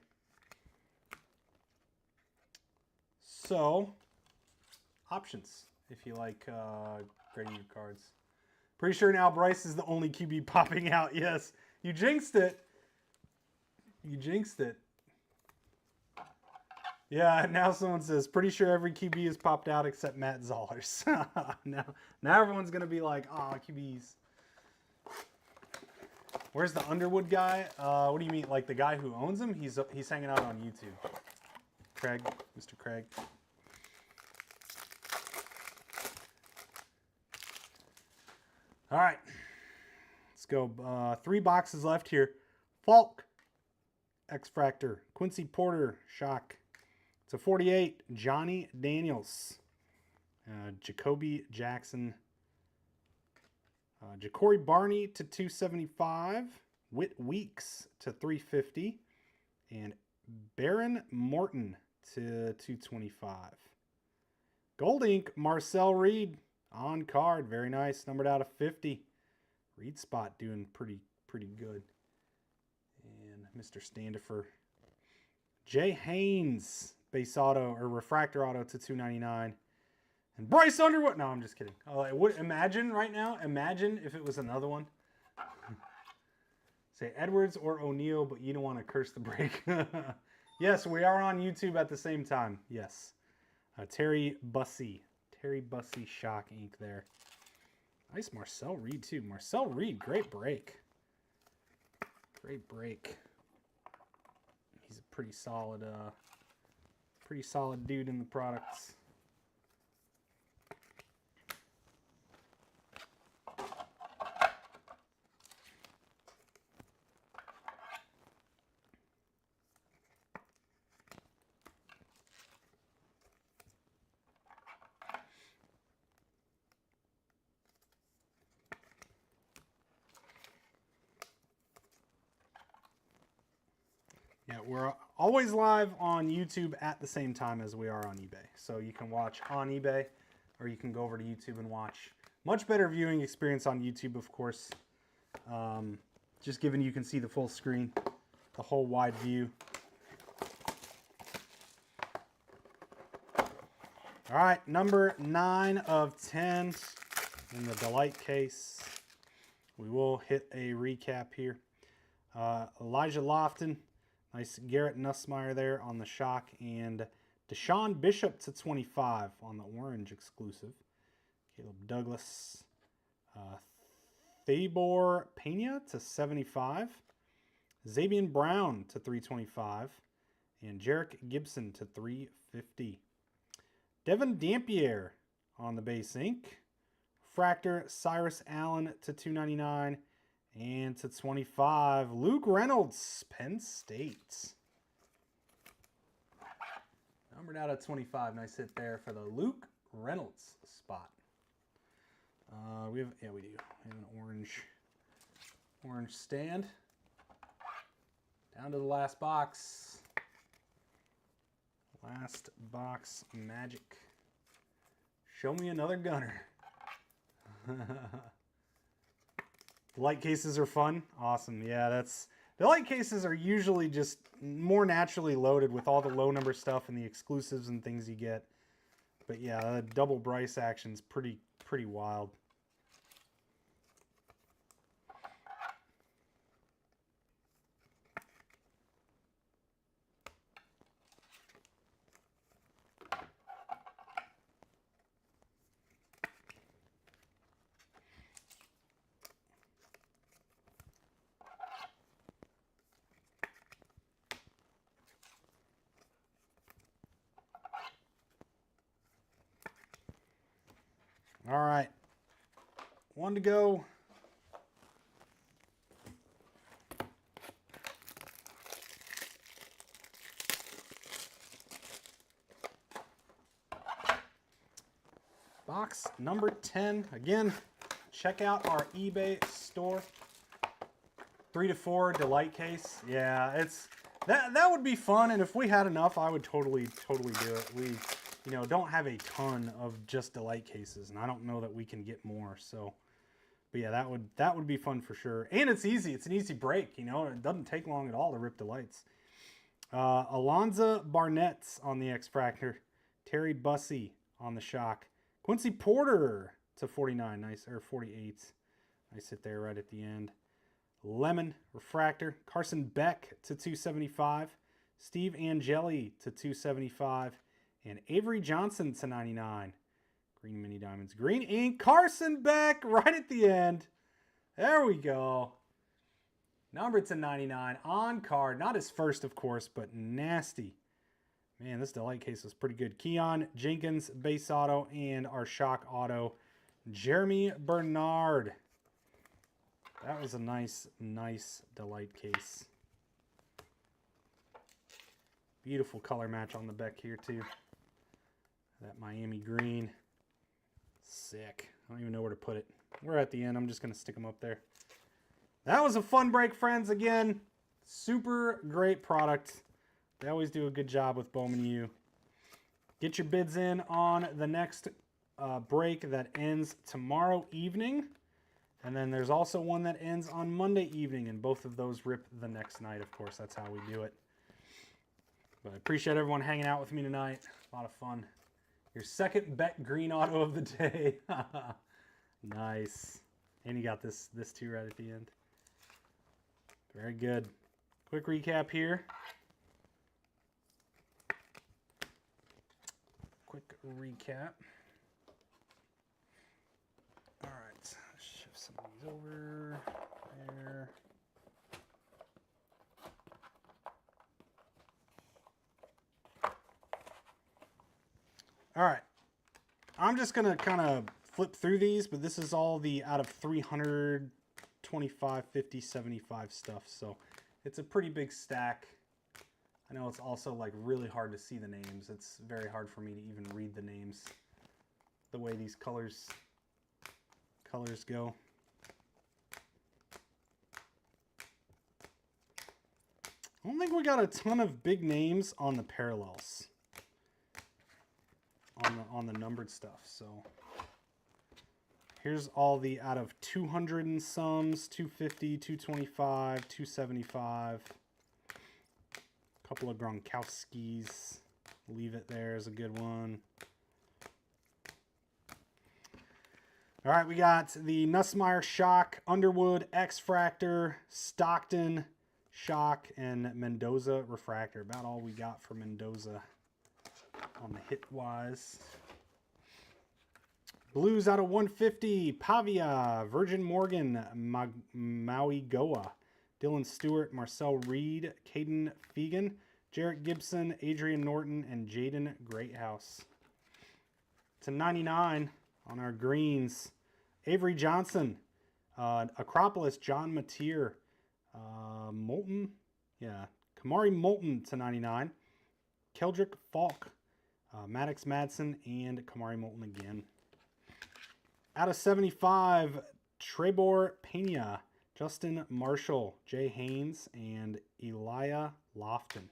So, options if you like grading your cards. Pretty sure now Bryce is the only QB popping out. Yes, you jinxed it. You jinxed it. Yeah, now someone says, pretty sure every QB is popped out except Matt Zollers. now everyone's going to be like, oh, QBs. Where's the Underwood guy? What do you mean? Like the guy who owns him? He's hanging out on YouTube. Craig, Mr. Craig. All right. Let's go. 3 boxes left here. Falk, X-Fractor. Quincy Porter, shock. It's a 48. Johnny Daniels. Jacoby Jackson. Ja'Cory Barney to 275. Whit Weeks to 350. And Baron Morton to 225. Gold Ink, Marcel Reed on card. Very nice. Numbered out of 50. Reed spot doing pretty good. And Mr. Standifer. Jay Haynes, base auto or refractor auto to 299. And Bryce Underwood. No, I'm just kidding. Imagine right now. Imagine if it was another one. Say Edwards or O'Neal, but you don't want to curse the break. Yes, we are on YouTube at the same time. Yes. Terry Bussey. Terry Bussey shock ink there. Nice Marcel Reed too. Marcel Reed, great break. Great break. He's a pretty solid dude in the products. Yeah, we're always live on YouTube at the same time as we are on eBay. So you can watch on eBay or you can go over to YouTube and watch. Much better viewing experience on YouTube, of course. Just given you can see the full screen, the whole wide view. All right, number 9 of 10 in the Delight case. We will hit a recap here. Elijah Lofton. Nice Garrett Nussmeier there on the shock. And Deshaun Bishop to 25 on the orange exclusive. Caleb Douglas. Thabor Pena to 75. Xavier Brown to 325. And Jarek Gibson to 350. Devin Dampier on the base ink. Fractor Cyrus Allen to 299. And to 25, Luke Reynolds, Penn State. Numbered out of 25. Nice hit there for the Luke Reynolds spot. We do. We have an orange stand. Down to the last box. Last box magic. Show me another gunner. The light cases are fun. Awesome. Yeah, the light cases are usually just more naturally loaded with all the low number stuff and the exclusives and things you get. But yeah, the double Bryce action's pretty wild. All right, one to go. Box number 10. Again, check out our eBay store. 3 to 4 delight case. Yeah, that would be fun, and if we had enough, I would totally do it. We don't have a ton of just delight cases, and I don't know that we can get more. So, but yeah, that would be fun for sure. And it's easy. It's an easy break. It doesn't take long at all to rip delights. Alonza Barnett's on the X-Fractor. Terry Bussey on the Shock. Quincy Porter to 49. Nice, or 48. Nice hit there right at the end. Lemon Refractor. Carson Beck to 275. Steve Angeli to 275. And Avery Johnson to 99. Green mini diamonds. Green ink. Carson Beck right at the end. There we go. Numbered to 99 on card. Not his first, of course, but nasty. Man, this delight case was pretty good. Keon Jenkins, base auto, and our shock auto, Jeremy Bernard. That was a nice delight case. Beautiful color match on the Beck here, too. That Miami green. Sick. I don't even know where to put it. We're at the end. I'm just going to stick them up there. That was a fun break, friends. Again, super great product. They always do a good job with Bowman U. Get your bids in on the next break that ends tomorrow evening. And then there's also one that ends on Monday evening. And both of those rip the next night, of course. That's how we do it. But I appreciate everyone hanging out with me tonight. A lot of fun. Your second bet green auto of the day. Nice. And you got this too right at the end. Very good. Quick recap here. All right. Shift some of these over there. All right. I'm just going to kind of flip through these, but this is all the out of 300, 25, 50, 75 stuff. So it's a pretty big stack. I know it's also like really hard to see the names. It's very hard for me to even read the names the way these colors go. I don't think we got a ton of big names on the parallels. On the numbered stuff. So here's all the out of 200 and sums, 250, 225, 275. A couple of Gronkowskis. Leave it there is a good one. All right, we got the Nussmeier Shock, Underwood X-Fractor, Stockton Shock, and Mendoza Refractor. About all we got for Mendoza on the hit-wise. Blues out of 150, Pavia, Virgin Morgan, Maui Goa, Dylan Stewart, Marcel Reed, Caden Fegan, Jarrett Gibson, Adrian Norton, and Jaden Greathouse. To 99 on our greens. Avery Johnson, Acropolis, John Mateer, Moulton, yeah, Kamari Moulton to 99. Keldrick Falk, Maddox Madsen, and Kamari Moulton again. Out of 75, Trebor Pena, Justin Marshall, Jay Haynes, and Elijah Lofton.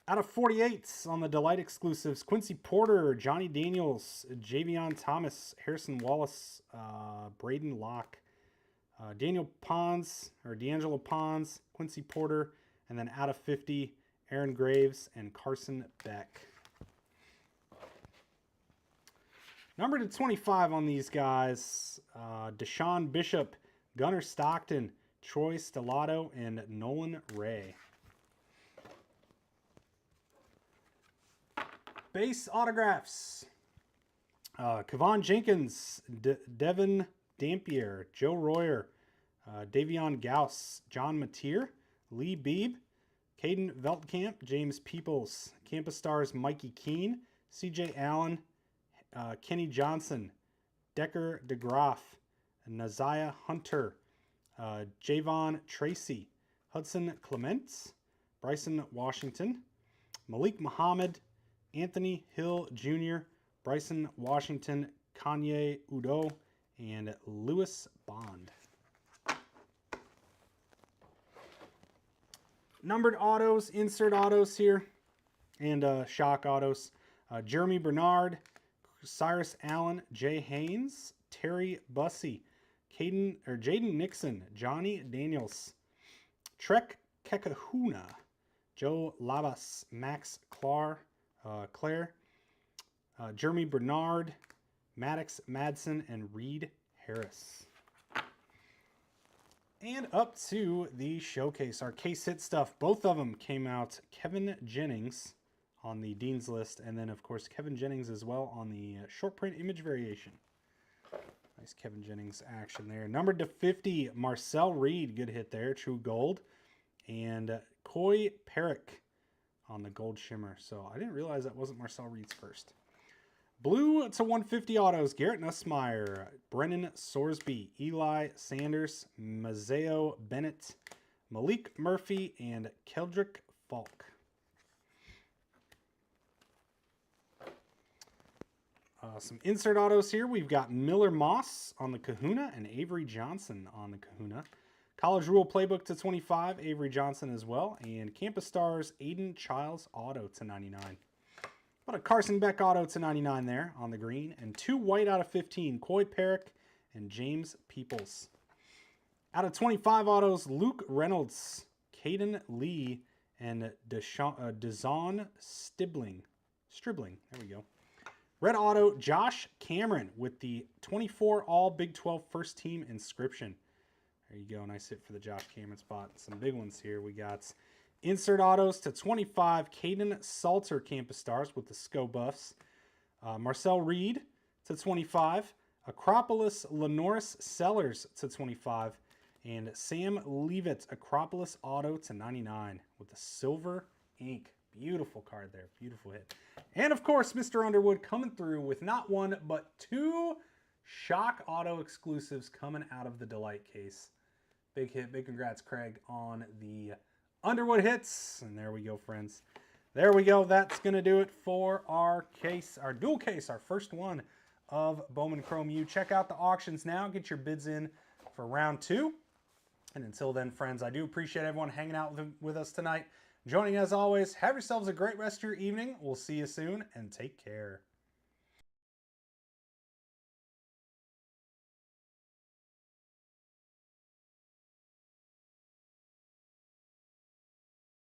Out of 48s on the Delight exclusives, Quincy Porter, Johnny Daniels, Javion Thomas, Harrison Wallace, Braden Locke, D'Angelo Pons, Quincy Porter, and then out of 50, Aaron Graves and Carson Beck. Number to 25 on these guys, Deshaun Bishop, Gunnar Stockton, Troy Stellato, and Nolan Ray. Base autographs. Kevon Jenkins, Devin Dampier, Joe Royer, Davion Gauss, John Mateer, Lee Beebe, Caden Veltkamp, James Peoples, Campus Stars Mikey Keene, CJ Allen, Kenny Johnson, Decker DeGraff, Naziah Hunter, Javon Tracy, Hudson Clements, Bryson Washington, Malik Muhammad, Anthony Hill Jr., Bryson Washington, Kanye Udo, and Lewis Bond. Numbered autos, insert autos here, and shock autos. Jeremy Bernard, Cyrus Allen, Jay Haynes, Terry Bussey, Jaden Nixon, Johnny Daniels, Trek Kekahuna, Joe Labas, Max Claire, Jeremy Bernard, Maddox Madsen, and Reed Harris. And up to the showcase, our case hit stuff. Both of them came out. Kevin Jennings on the Dean's List, and then, of course, Kevin Jennings as well on the short print image variation. Nice Kevin Jennings action there. Numbered to 50, Marcel Reed. Good hit there. True gold. And Coy Perrick on the gold shimmer. So I didn't realize that wasn't Marcel Reed's first. Blue to 150 autos, Garrett Nussmeier, Brennan Sorsby, Eli Sanders, Mazeo Bennett, Malik Murphy, and Keldrick Falk. Some insert autos here. We've got Miller Moss on the Kahuna and Avery Johnson on the Kahuna. College Rule Playbook to 25, Avery Johnson as well. And Campus Stars, Aiden Childs auto to 99. About a Carson Beck auto to 99 there on the green. And 2 white out of 15, Coy Perrick and James Peoples. Out of 25 autos, Luke Reynolds, Caden Lee, and Dazon Stribling. There we go. Red auto, Josh Cameron with the 24 All Big 12 First Team inscription. There you go. Nice hit for the Josh Cameron spot. Some big ones here. We got insert autos to 25, Caden Salter Campus Stars with the SCO buffs. Marcel Reed to 25, Acropolis Lenoris Sellers to 25, and Sam Leavitt Acropolis auto to 99 with the silver ink. Beautiful card there. Beautiful hit. And, of course, Mr. Underwood coming through with not 1, but 2 shock auto exclusives coming out of the Delight case. Big hit. Big congrats, Craig, on the Underwood hits. And there we go, friends. There we go. That's going to do it for our case, our dual case, our first one of Bowman Chrome U. Check out the auctions now. Get your bids in for round 2. And until then, friends, I do appreciate everyone hanging out with us tonight. Joining as always, have yourselves a great rest of your evening. We'll see you soon, and take care.